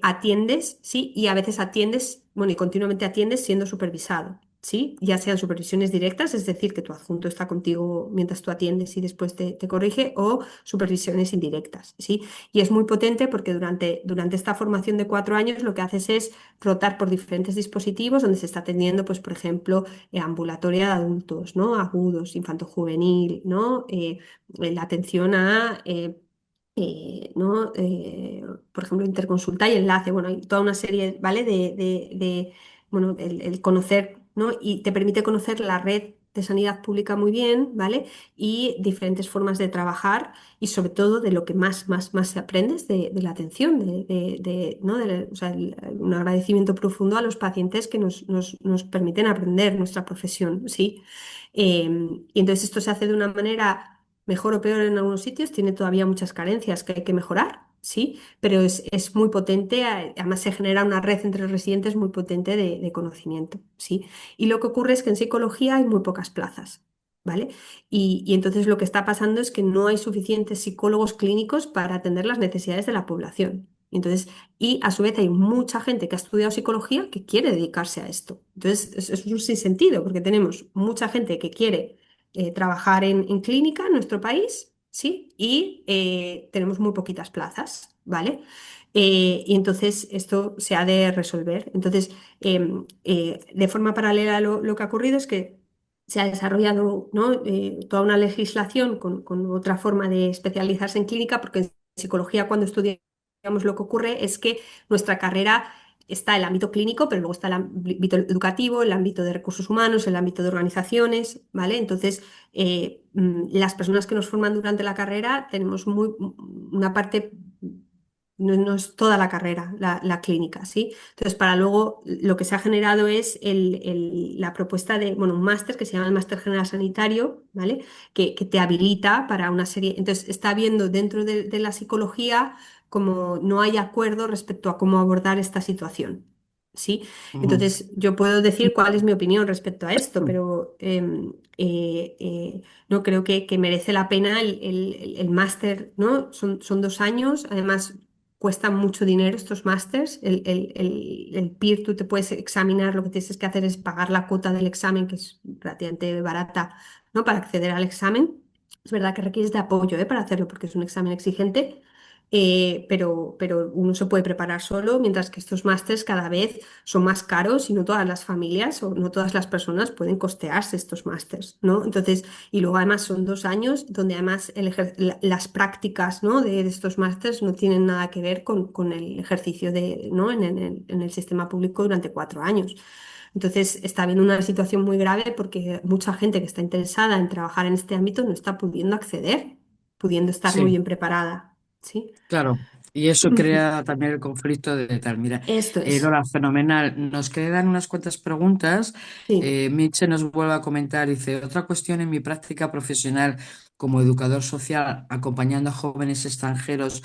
Atiendes, ¿sí? Y a veces atiendes, bueno, y continuamente atiendes siendo supervisado, ¿sí? Ya sean supervisiones directas, es decir, que tu adjunto está contigo mientras tú atiendes y después te corrige, o supervisiones indirectas, ¿sí? Y es muy potente porque durante esta formación de 4 años lo que haces es rotar por diferentes dispositivos donde se está atendiendo, pues, por ejemplo, ambulatoria de adultos, ¿no? Agudos, infanto-juvenil, ¿no? La atención a ¿no? Por ejemplo, interconsulta y enlace. Bueno, hay toda una serie, ¿vale? Bueno, el conocer ¿no? Y te permite conocer la red de sanidad pública muy bien, ¿vale? Y diferentes formas de trabajar y sobre todo de lo que más se aprende es de la atención, ¿no? O sea, un agradecimiento profundo a los pacientes que nos permiten aprender nuestra profesión, ¿sí? Y entonces esto se hace de una manera mejor o peor en algunos sitios, tiene todavía muchas carencias que hay que mejorar, ¿sí? Pero es muy potente, además se genera una red entre los residentes muy potente de conocimiento, ¿sí? Y lo que ocurre es que en psicología hay muy pocas plazas, ¿vale? Y entonces lo que está pasando es que no hay suficientes psicólogos clínicos para atender las necesidades de la población. Entonces, y a su vez hay mucha gente que ha estudiado psicología que quiere dedicarse a esto. Entonces, es un sinsentido, porque tenemos mucha gente que quiere trabajar en clínica en nuestro país, ¿sí? Y tenemos muy poquitas plazas, ¿vale? Y entonces esto se ha de resolver. Entonces, de forma paralela lo que ha ocurrido es que se ha desarrollado, ¿no? Toda una legislación con otra forma de especializarse en clínica, porque en psicología cuando estudiamos lo que ocurre es que nuestra carrera está el ámbito clínico, pero luego está el ámbito educativo, el ámbito de recursos humanos, el ámbito de organizaciones, ¿vale? Entonces, las personas que nos forman durante la carrera tenemos una parte, no es toda la carrera, la clínica, ¿sí? Entonces, para luego lo que se ha generado es la propuesta de, bueno, un máster que se llama el Máster General Sanitario, ¿vale? Que te habilita para una serie. Entonces, está habiendo dentro de la psicología como no hay acuerdo respecto a cómo abordar esta situación. ¿Sí? Ujú. Entonces, yo puedo decir cuál es mi opinión respecto a esto, pero no creo que merece la pena el máster, ¿no? Son 2 años, además cuestan mucho dinero estos másters. El PIR, tú te puedes examinar, lo que tienes que hacer es pagar la cuota del examen, que es relativamente barata, ¿no? Para acceder al examen. Es verdad que requieres de apoyo, para hacerlo, porque es un examen exigente, pero uno se puede preparar solo, mientras que estos másters cada vez son más caros y no todas las familias o no todas las personas pueden costearse estos másters, ¿no? Entonces, y luego además son 2 años donde además las prácticas, ¿no? de estos másters no tienen nada que ver con el ejercicio ¿no? en el sistema público durante 4 años. Entonces, está habiendo una situación muy grave porque mucha gente que está interesada en trabajar en este ámbito no está pudiendo acceder, pudiendo estar muy Sí. bien preparada, ¿sí? Claro, y eso crea también el conflicto de tal. Mira, Esto es, Lola, fenomenal. Nos quedan unas cuantas preguntas. sí. Mitche nos vuelve a comentar, dice, otra cuestión en mi práctica profesional como educador social, acompañando a jóvenes extranjeros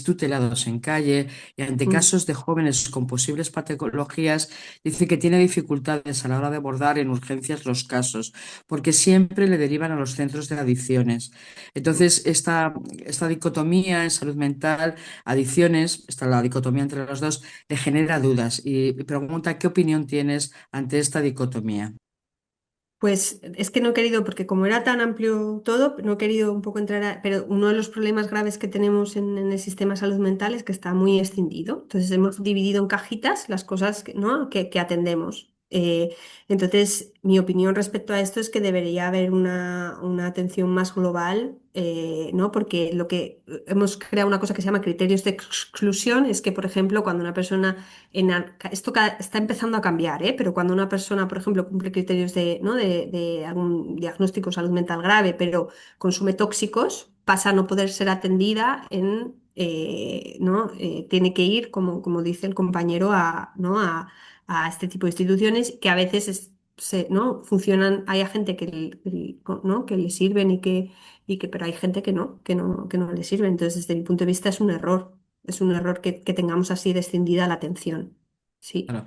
tutelados en calle y ante Mm, casos de jóvenes con posibles patologías, dice que tiene dificultades a la hora de abordar en urgencias los casos, porque siempre le derivan a los centros de adicciones. mm. Entonces, esta dicotomía en salud mental, adicciones, está la dicotomía entre los dos, le genera dudas y pregunta qué opinión tienes ante esta dicotomía. Pues es que no he querido, porque como era tan amplio todo, no he querido un poco entrar pero uno de los problemas graves que tenemos en el sistema de salud mental es que está muy extendido. Entonces hemos dividido en cajitas las cosas ¿no? que atendemos. Entonces, mi opinión respecto a esto es que debería haber una atención más global, ¿no? Porque lo que hemos creado una cosa que se llama criterios de exclusión, es que, por ejemplo, cuando una persona esto está empezando a cambiar, pero cuando una persona, por ejemplo, cumple criterios ¿no? de algún diagnóstico de salud mental grave, pero consume tóxicos, pasa a no poder ser atendida ¿no? Tiene que ir, como dice el compañero, ¿no? a este tipo de instituciones que a veces ¿no? funcionan, hay gente ¿no? que le sirven pero hay gente que no le sirven. Entonces, desde mi punto de vista, es un error que tengamos así descendida la atención. Sí. Claro.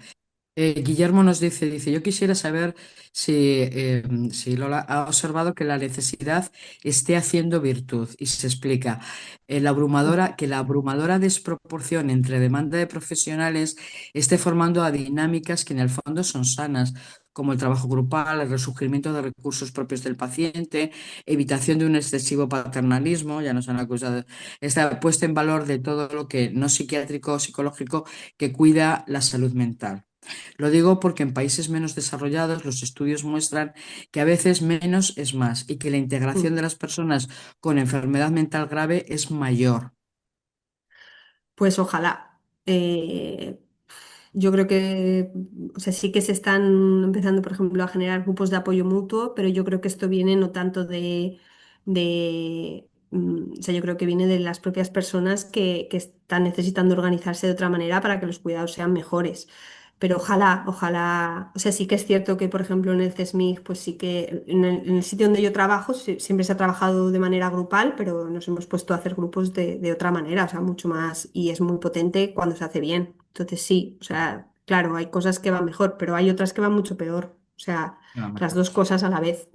Guillermo nos dice, yo quisiera saber si Lola ha observado que la necesidad esté haciendo virtud y se explica. Que la abrumadora desproporción entre demanda de profesionales esté formando a dinámicas que en el fondo son sanas, como el trabajo grupal, el resurgimiento de recursos propios del paciente, evitación de un excesivo paternalismo, ya nos han acusado, esta puesta en valor de todo lo que no psiquiátrico o psicológico que cuida la salud mental. Lo digo porque en países menos desarrollados los estudios muestran que a veces menos es más y que la integración Mm. de las personas con enfermedad mental grave es mayor. Pues ojalá. Eh, yo creo que, o sea, sí que se están empezando, por ejemplo, a generar grupos de apoyo mutuo, pero yo creo que esto viene no tanto o sea, yo creo que viene de las propias personas que están necesitando organizarse de otra manera para que los cuidados sean mejores. Pero ojalá, ojalá, o sea, sí que es cierto que, por ejemplo, en el CESMIG, pues sí que en el sitio donde yo trabajo siempre se ha trabajado de manera grupal, pero nos hemos puesto a hacer grupos de otra manera, o sea, mucho más, y es muy potente cuando se hace bien. Entonces sí, o sea, claro, hay cosas que van mejor, pero hay otras que van mucho peor. O sea, No, las mejor. dos cosas a la vez.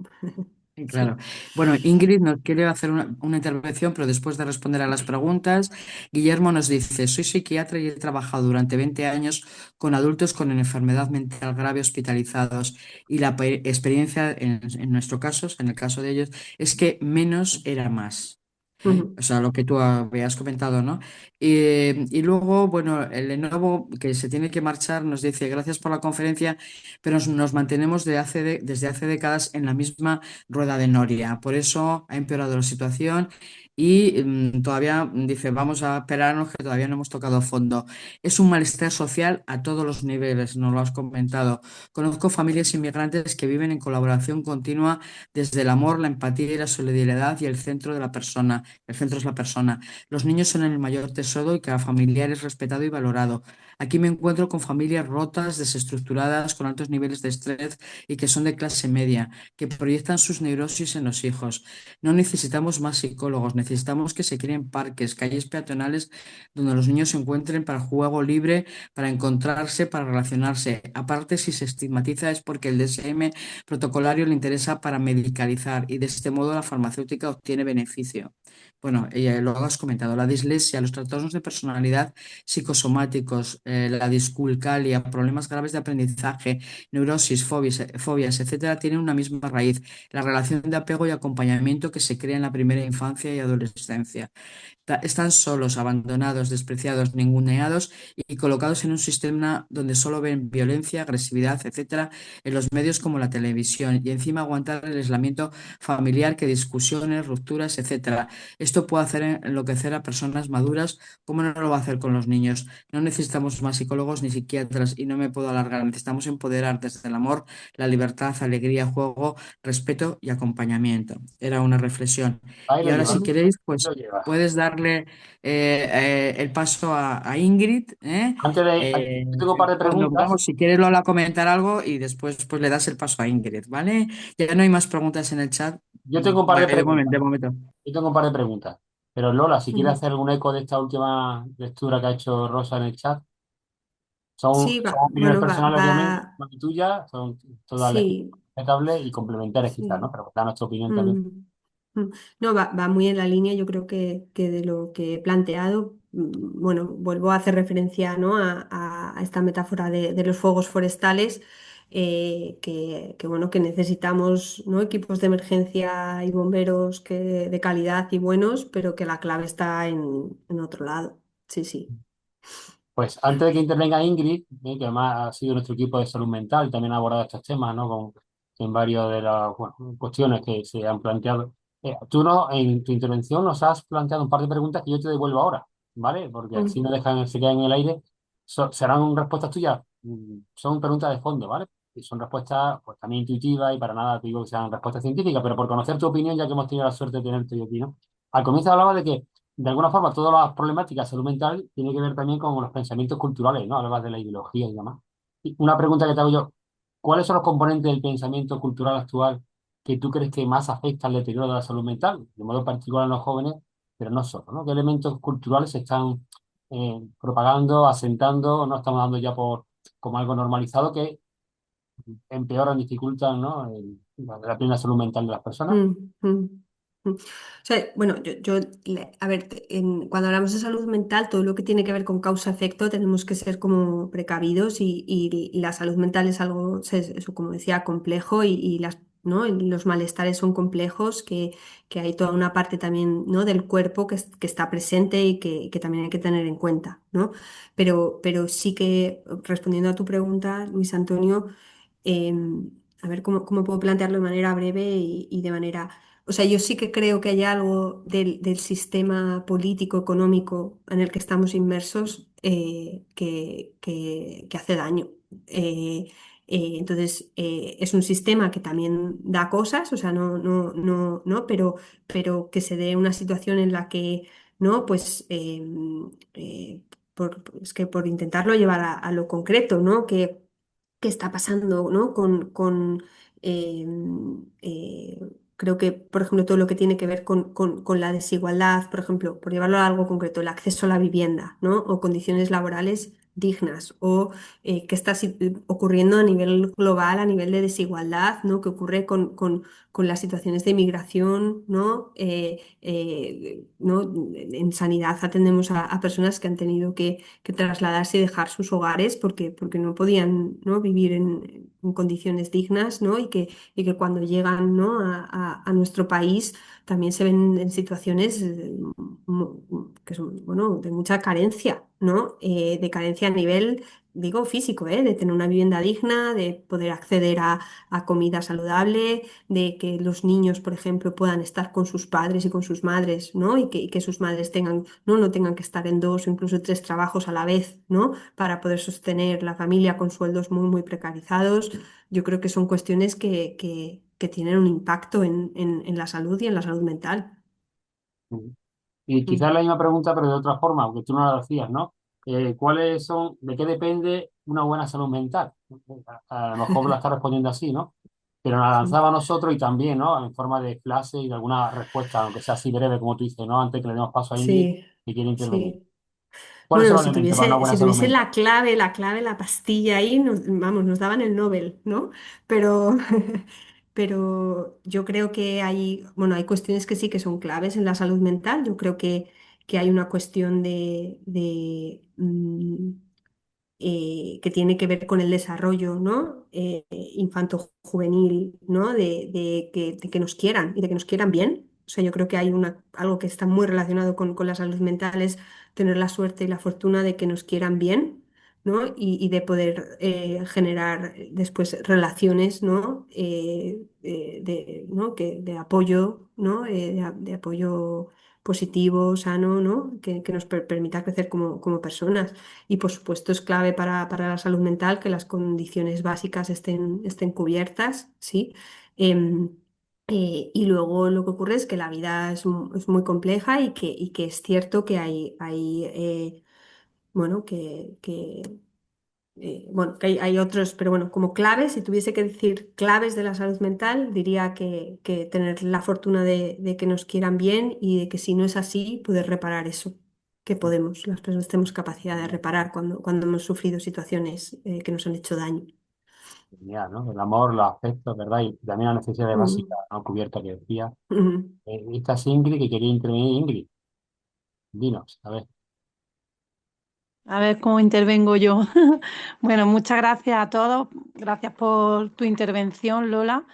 Claro. Sí. Bueno, Ingrid nos quiere hacer una intervención, pero después de responder a las preguntas, Guillermo nos dice, soy psiquiatra y he trabajado durante 20 años con adultos con enfermedad mental grave hospitalizados y la experiencia en nuestro caso, en el caso de ellos, es que menos era más. Ujú, O sea, lo que tú habías comentado, ¿no? Y luego, bueno, el Lenovo que se tiene que marchar nos dice, gracias por la conferencia, pero nos mantenemos desde hace décadas en la misma rueda de noria. Por eso ha empeorado la situación y todavía dice, vamos a esperarnos que todavía no hemos tocado fondo. Es un malestar social a todos los niveles, nos lo has comentado. Conozco familias inmigrantes que viven en colaboración continua desde el amor, la empatía y la solidaridad y el centro de la persona. El centro es la persona. Los niños son el mayor tesoro y cada familiar es respetado y valorado. Aquí me encuentro con familias rotas, desestructuradas, con altos niveles de estrés y que son de clase media, que proyectan sus neurosis en los hijos. No necesitamos más psicólogos, necesitamos que se creen parques, calles peatonales donde los niños se encuentren para juego libre, para encontrarse, para relacionarse. Aparte, si se estigmatiza es porque el DSM protocolario le interesa para medicalizar y de este modo la farmacéutica obtiene beneficio. Bueno, lo has comentado, la dislexia, los trastornos de personalidad psicosomáticos, la disculcalia, problemas graves de aprendizaje, neurosis, fobias, etcétera, tienen una misma raíz, la relación de apego y acompañamiento que se crea en la primera infancia y adolescencia. Están solos, abandonados, despreciados, ninguneados y colocados en un sistema donde solo ven violencia, agresividad, etcétera, en los medios como la televisión y encima aguantar el aislamiento familiar, que discusiones, rupturas, etcétera. Esto puede hacer enloquecer a personas maduras, como no lo va a hacer con los niños. No necesitamos más psicólogos ni psiquiatras y no me puedo alargar. Necesitamos empoderar desde el amor, la libertad, alegría, juego, respeto y acompañamiento. Era una reflexión. Ahí Y lo ahora, si lleva, ujú. queréis, ahí lo pues lleva. puedes darle el paso a Ingrid, ¿eh? Yo tengo un par de Cuando preguntas. vamos, si quieres Lola comentar algo y después pues le das el paso a Ingrid, ¿vale? Ya no hay más preguntas en el chat. Yo tengo un par de De momento, preguntas. de momento. Yo tengo un par de preguntas. Pero Lola, si quieres Ujú. hacer algún eco de esta última lectura que ha hecho Rosa en el chat, Sí, son va, opiniones bueno, personales, obviamente, no tuyas, son todas sí, respetables y complementarias quizás, ¿no? sí. Pero da nuestra opinión también. Mm, No, va muy en la línea, yo creo que de lo que he planteado. Bueno, vuelvo a hacer referencia, ¿no? a esta metáfora de los fuegos forestales, bueno, que necesitamos, ¿no? Equipos de emergencia y bomberos de calidad y buenos, pero que la clave está en otro lado. Sí, sí. Pues antes de que intervenga Ingrid, que además ha sido nuestro equipo de salud mental, también ha abordado estos temas, ¿no? En varias de las bueno, cuestiones que se han planteado. Tú no, en tu intervención nos has planteado un par de preguntas que yo te devuelvo ahora, ¿vale? Porque así Mm, no dejan, se quedan en el aire. Serán respuestas tuyas, son preguntas de fondo, ¿vale? Y son respuestas pues también intuitivas y para nada te digo que sean respuestas científicas, pero por conocer tu opinión, ya que hemos tenido la suerte de tenerte yo aquí, ¿no? Al comienzo hablaba de que de alguna forma, todas las problemáticas de salud mental tienen que ver también con los pensamientos culturales, ¿no? Hablabas de la ideología y demás. Y una pregunta que te hago yo, ¿cuáles son los componentes del pensamiento cultural actual que tú crees que más afectan al deterioro de la salud mental? De modo particular en los jóvenes, pero no solo, ¿no? ¿Qué elementos culturales se están propagando, asentando, no estamos dando ya por como algo normalizado que empeoran, dificultan, ¿no? La plena salud mental de las personas? mm, mm, O sea, bueno, a ver, cuando hablamos de salud mental, todo lo que tiene que ver con causa-efecto, tenemos que ser como precavidos y la salud mental es algo, eso, como decía, complejo ¿no? Y los malestares son complejos, que hay toda una parte también, ¿no? del cuerpo que está presente y que también hay que tener en cuenta, ¿no? Pero sí que, respondiendo a tu pregunta, Luis Antonio, a ver cómo puedo plantearlo de manera breve y de manera O sea, yo sí que creo que hay algo del sistema político, económico en el que estamos inmersos que hace daño. Eh, es un sistema que también da cosas, o sea, no, pero que se dé una situación en la que, ¿no? Pues eh, es que por intentarlo llevar a lo concreto, ¿no? ¿Qué está pasando, ¿no? Eh, eh, creo que, por ejemplo, todo lo que tiene que ver con la desigualdad, por ejemplo, por llevarlo a algo concreto, el acceso a la vivienda, ¿no? O condiciones laborales dignas, o qué está ocurriendo a nivel global, a nivel de desigualdad, ¿no? ¿Qué ocurre con las situaciones de migración, ¿no? ¿No? En sanidad atendemos a personas que han tenido que trasladarse y dejar sus hogares porque no podían, ¿no? Vivir en condiciones dignas, ¿no? Y que cuando llegan, ¿no? a nuestro país también se ven en situaciones que son, bueno, de mucha carencia, ¿no? De carencia a nivel, digo, físico, ¿eh? De tener una vivienda digna, de poder acceder a comida saludable, de que los niños, por ejemplo, puedan estar con sus padres y con sus madres, ¿no? Y que sus madres tengan, no tengan que estar en dos o incluso tres trabajos a la vez, ¿no? Para poder sostener la familia con sueldos muy, muy precarizados. Yo creo que son cuestiones que tienen un impacto en la salud y en la salud mental. Y quizás Mm. la misma pregunta, pero de otra forma, aunque tú no la decías, ¿no? ¿Cuáles son, de qué depende una buena salud mental? A lo mejor la está respondiendo así, ¿no? Pero nos la Sí, lanzaba a nosotros y también, ¿no? En forma de clase y de alguna respuesta, aunque sea así breve, como tú dices, ¿no? Antes que le demos paso a Ingrid, sí, que quiere intervenir. sí. ¿Cuáles son Bueno, los si elementos para una tuviese, buena si salud tuviese mental? la pastilla ahí, vamos, nos daban el Nobel, ¿no? Pero, pero yo creo que hay, bueno, hay cuestiones que sí que son claves en la salud mental. Yo creo que hay una cuestión que tiene que ver con el desarrollo, ¿no? Infanto-juvenil, ¿no? De que nos quieran y de que nos quieran bien. O sea, yo creo que hay algo que está muy relacionado con la salud mental, es tener la suerte y la fortuna de que nos quieran bien, ¿no? Y de poder generar después relaciones, ¿no? ¿No? De apoyo, ¿no? De apoyo positivo, sano, ¿no? Que nos permita crecer como personas. Y por supuesto es clave para la salud mental que las condiciones básicas estén cubiertas, ¿sí? Em, y luego lo que ocurre es que la vida es muy compleja y que es cierto que bueno, bueno, que hay otros, pero bueno, como claves, si tuviese que decir claves de la salud mental, diría que tener la fortuna de que nos quieran bien y de que si no es así, poder reparar eso, que podemos, las personas tenemos capacidad de reparar cuando hemos sufrido situaciones que nos han hecho daño. Genial, ¿no? El amor, los afectos, ¿verdad? Y también las necesidades básicas Mm, no cubiertas que decía. mm. Esta es Ingrid que quería intervenir. Ingrid, dinos, a ver. A ver cómo intervengo yo. Bueno, muchas gracias a todos. Gracias por tu intervención, Lola.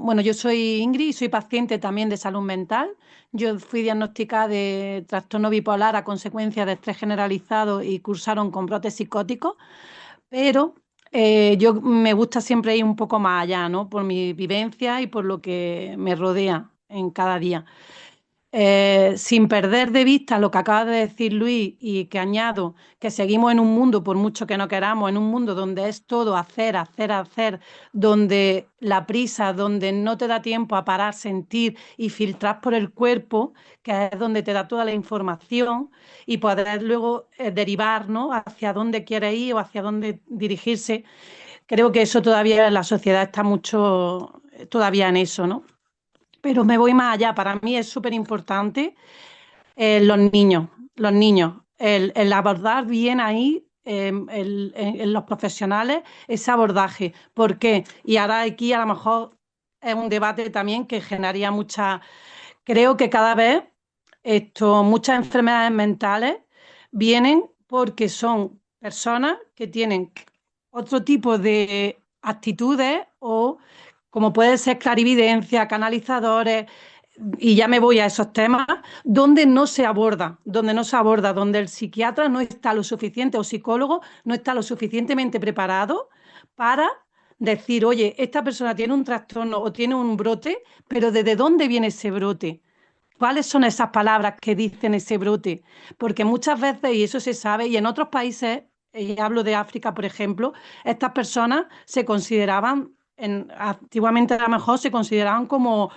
Bueno, yo soy Ingrid y soy paciente también de salud mental. Yo fui diagnosticada de trastorno bipolar a consecuencia de estrés generalizado y cursaron con brotes psicóticos, pero yo me gusta siempre ir un poco más allá, ¿no? Por mi vivencia y por lo que me rodea en cada día. Sin perder de vista lo que acaba de decir Luis y que añado que seguimos en un mundo, por mucho que no queramos, en un mundo donde es todo hacer, hacer, hacer, donde la prisa, donde no te da tiempo a parar, sentir y filtrar por el cuerpo, que es donde te da toda la información y poder luego derivar, ¿no? Hacia dónde quiere ir o hacia dónde dirigirse. Creo que eso todavía la sociedad está mucho todavía en eso, ¿no? Pero me voy más allá. Para mí es súper importante los niños, el abordar bien ahí en los profesionales ese abordaje. ¿Por qué? Y ahora aquí a lo mejor es un debate también que generaría mucha. Creo que cada vez muchas enfermedades mentales vienen porque son personas que tienen otro tipo de actitudes o como puede ser clarividencia, canalizadores, y ya me voy a esos temas, donde no se aborda, donde el psiquiatra no está lo suficiente o psicólogo no está lo suficientemente preparado para decir, oye, esta persona tiene un trastorno o tiene un brote, pero ¿desde dónde viene ese brote? ¿Cuáles son esas palabras que dicen ese brote? Porque muchas veces, y eso se sabe, y en otros países, y hablo de África, por ejemplo, estas personas se consideraban, antiguamente a lo mejor se consideraban como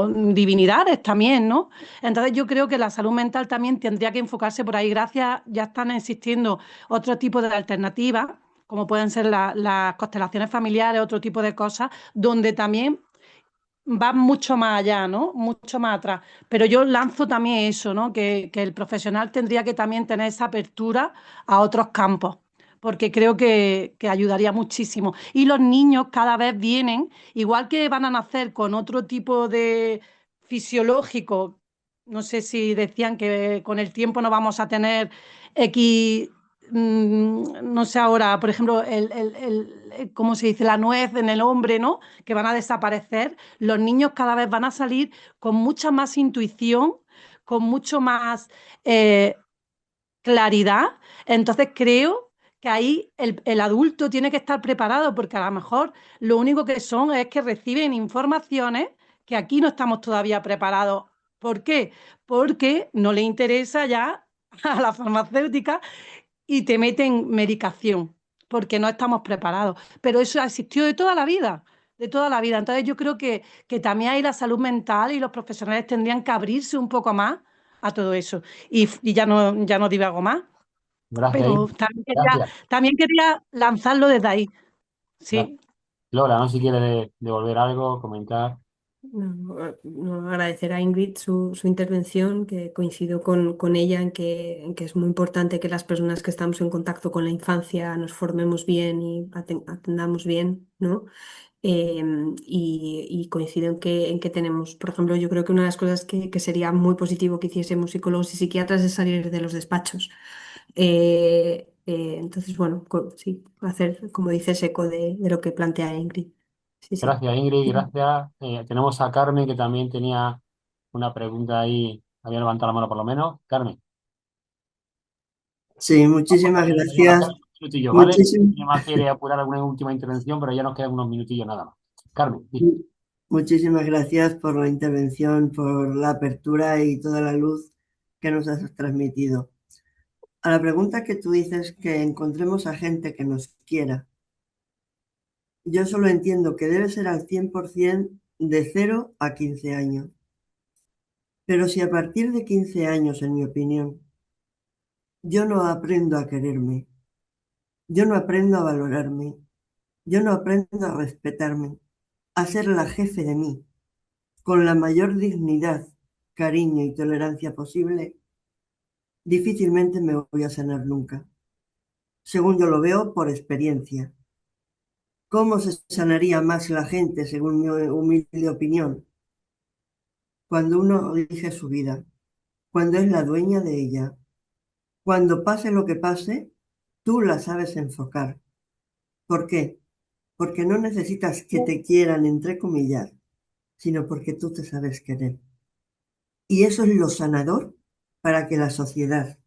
divinidades también, ¿no? Entonces yo creo que la salud mental también tendría que enfocarse por ahí. Gracias, ya están existiendo otro tipo de alternativas, como pueden ser las constelaciones familiares, otro tipo de cosas, donde también va mucho más allá, ¿no? Mucho más atrás. Pero yo lanzo también eso, ¿no? Que el profesional tendría que también tener esa apertura a otros campos, porque creo que ayudaría muchísimo. Y los niños cada vez vienen, igual que van a nacer con otro tipo de fisiológico, no sé si decían que con el tiempo no vamos a tener X, no sé ahora, por ejemplo, ¿cómo se dice? La nuez en el hombre, ¿no? Que van a desaparecer, los niños cada vez van a salir con mucha más intuición, con mucho más eh, claridad. Entonces creo que ahí el adulto tiene que estar preparado porque a lo mejor lo único que son es que reciben informaciones que aquí no estamos todavía preparados. ¿Por qué? Porque no le interesa ya a la farmacéutica y te meten medicación, porque no estamos preparados. Pero eso ha existido de toda la vida, de toda la vida. Entonces yo creo que también hay la salud mental y los profesionales tendrían que abrirse un poco más a todo eso. Y ya no divago más, Gracias, pero Ingrid. Gracias. también quería lanzarlo desde ahí. Gracias. Sí. Lola, no sé si quiere devolver algo, comentar. No, no, agradecer a Ingrid su intervención, que coincido con ella en que es muy importante que las personas que estamos en contacto con la infancia nos formemos bien y atendamos bien, ¿no? Y coincido en que tenemos, por ejemplo, yo creo que una de las cosas que sería muy positivo que hiciésemos psicólogos y psiquiatras es salir de los despachos. Entonces, bueno, sí, hacer, como dices, eco de lo que plantea Ingrid. Sí, sí. Gracias, Ingrid, gracias. Tenemos a Carmen, que también tenía una pregunta ahí, había levantado la mano por lo menos. Carmen, Sí, muchísimas bueno, gracias. quedan unos minutillos, ¿vale? Muchísim- Mi mamá quiere apurar alguna última intervención, pero ya nos quedan unos minutillos nada más. Carmen, sí. Muchísimas gracias por la intervención, por la apertura y toda la luz que nos has transmitido. A la pregunta que tú dices que encontremos a gente que nos quiera, yo solo entiendo que debe ser al 100% de 0 a 15 años. Pero si a partir de 15 años, en mi opinión, yo no aprendo a quererme, yo no aprendo a valorarme, yo no aprendo a respetarme, a ser la jefe de mí, con la mayor dignidad, cariño y tolerancia posible, difícilmente me voy a sanar nunca. Según yo lo veo por experiencia. ¿Cómo se sanaría más la gente, según mi humilde opinión? Cuando uno elige su vida, cuando es la dueña de ella, cuando pase lo que pase, tú la sabes enfocar. ¿Por qué? Porque no necesitas que te quieran, entre comillas, sino porque tú te sabes querer. Y eso es lo sanador para que la sociedad,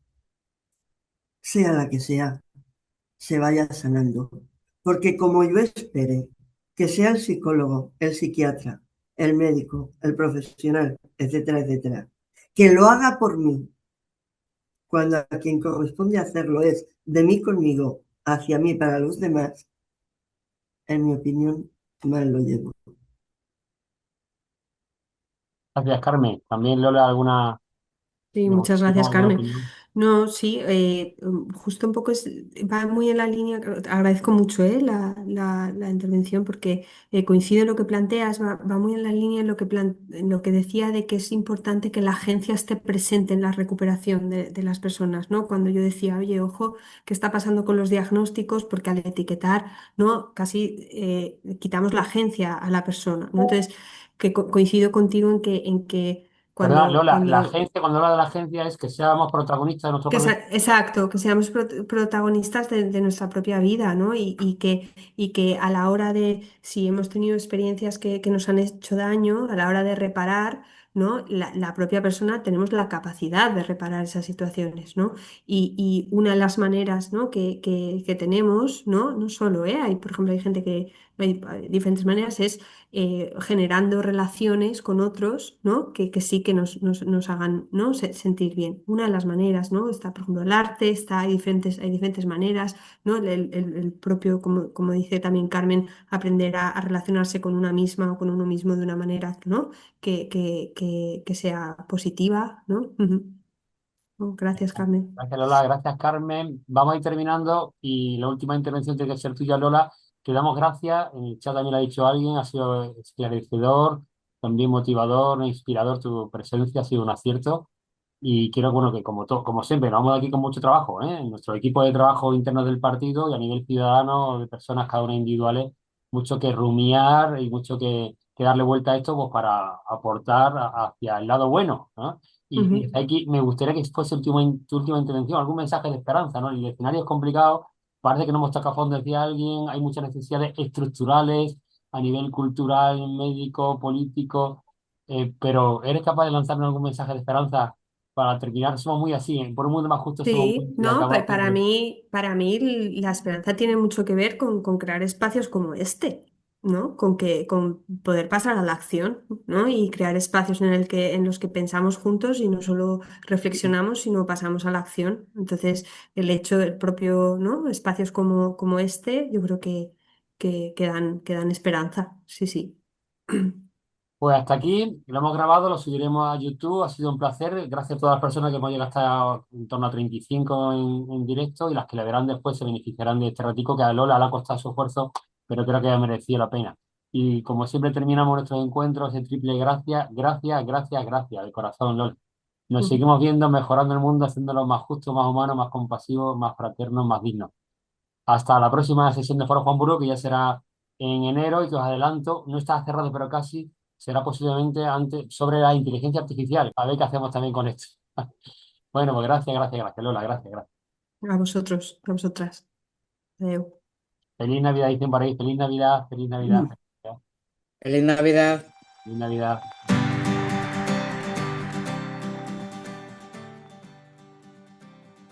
sea la que sea, se vaya sanando. Porque como yo espere que sea el psicólogo, el psiquiatra, el médico, el profesional, etcétera, etcétera, que lo haga por mí, cuando a quien corresponde hacerlo es de mí conmigo, hacia mí para los demás, en mi opinión, mal lo llevo. Gracias, Carmen. También Lola, alguna Sí, muchas devolución, gracias, alguna Carmen. opinión. No, sí, justo un poco va muy en la línea, agradezco mucho la intervención porque coincido en lo que planteas, va muy en la línea en lo que decía de que es importante que la agencia esté presente en la recuperación de las personas, ¿no? Cuando yo decía, oye, ojo, ¿qué está pasando con los diagnósticos? Porque al etiquetar, ¿no? Casi quitamos la agencia a la persona, ¿no? Entonces, que coincido contigo en que ¿Verdad, cuando, Lola? La cuando agencia, cuando habla de la agencia, es que seamos protagonistas de nuestro propio. exacto, que seamos protagonistas de nuestra propia vida, ¿no? Y que a la hora de, si hemos tenido experiencias que nos han hecho daño, a la hora de reparar, ¿no? La propia persona tenemos la capacidad de reparar esas situaciones, ¿no? Y una de las maneras, ¿no? que tenemos, ¿no? No solo, hay, por ejemplo, hay gente que, hay diferentes maneras, es generando relaciones con otros, ¿no? Que sí que nos hagan, ¿no? sentir bien. Una de las maneras, ¿no? Está, por ejemplo, el arte, hay diferentes maneras, ¿no? El propio, como dice también Carmen, aprender a relacionarse con una misma o con uno mismo de una manera, ¿no? Que sea positiva, ¿no? Ujú. Oh, gracias, Carmen. Gracias, Lola. Gracias, Carmen. Vamos a ir terminando y la última intervención tiene que ser tuya, Lola. Te damos gracias. En el chat también lo ha dicho alguien. Ha sido esclarecedor, también motivador, inspirador. Tu presencia ha sido un acierto. Y quiero, bueno, que como siempre, nos vamos de aquí con mucho trabajo, ¿eh? En nuestro equipo de trabajo interno del partido y a nivel ciudadano, de personas cada una individuales, mucho que rumiar y mucho que darle vuelta a esto pues, para aportar hacia el lado bueno, ¿no? Y Ujú. desde aquí me gustaría que fuese tu última intervención, algún mensaje de esperanza, ¿no? El escenario es complicado, parece que no hemos tocado fondo, decía alguien, hay muchas necesidades estructurales a nivel cultural, médico, político, pero ¿eres capaz de lanzarme algún mensaje de esperanza? Para terminar, somos muy así, ¿eh? Por un mundo más justo somos Sí, muy de no, acabar para mí la esperanza tiene mucho que ver con crear espacios como este, ¿no? Con poder pasar a la acción, ¿no? Y crear espacios en los que pensamos juntos y no solo reflexionamos, sino pasamos a la acción. Entonces, el propio, ¿no? Espacios como este, yo creo que dan esperanza. Sí, sí. Pues hasta aquí, lo hemos grabado, lo subiremos a YouTube, ha sido un placer, gracias a todas las personas que hemos llegado hasta en torno a 35 en directo y las que le verán después se beneficiarán de este ratico que a Lola le ha costado su esfuerzo, pero creo que ha merecido la pena. Y como siempre terminamos nuestros encuentros en triple gracias, gracias, gracias, gracias, de corazón, Lola. Nos seguimos viendo, mejorando el mundo, haciéndolo más justo, más humano, más compasivo, más fraterno, más digno. Hasta la próxima sesión de Foro Juan Burgo, que ya será en enero y que os adelanto, no está cerrado, pero casi será posiblemente antes sobre la inteligencia artificial. A ver qué hacemos también con esto. Bueno, pues gracias, gracias, gracias, Lola, gracias, gracias. A vosotros, a vosotras. Adeu. Feliz Navidad, dicen por ahí, feliz Navidad, feliz Navidad, feliz Navidad. Feliz Navidad. Feliz Navidad.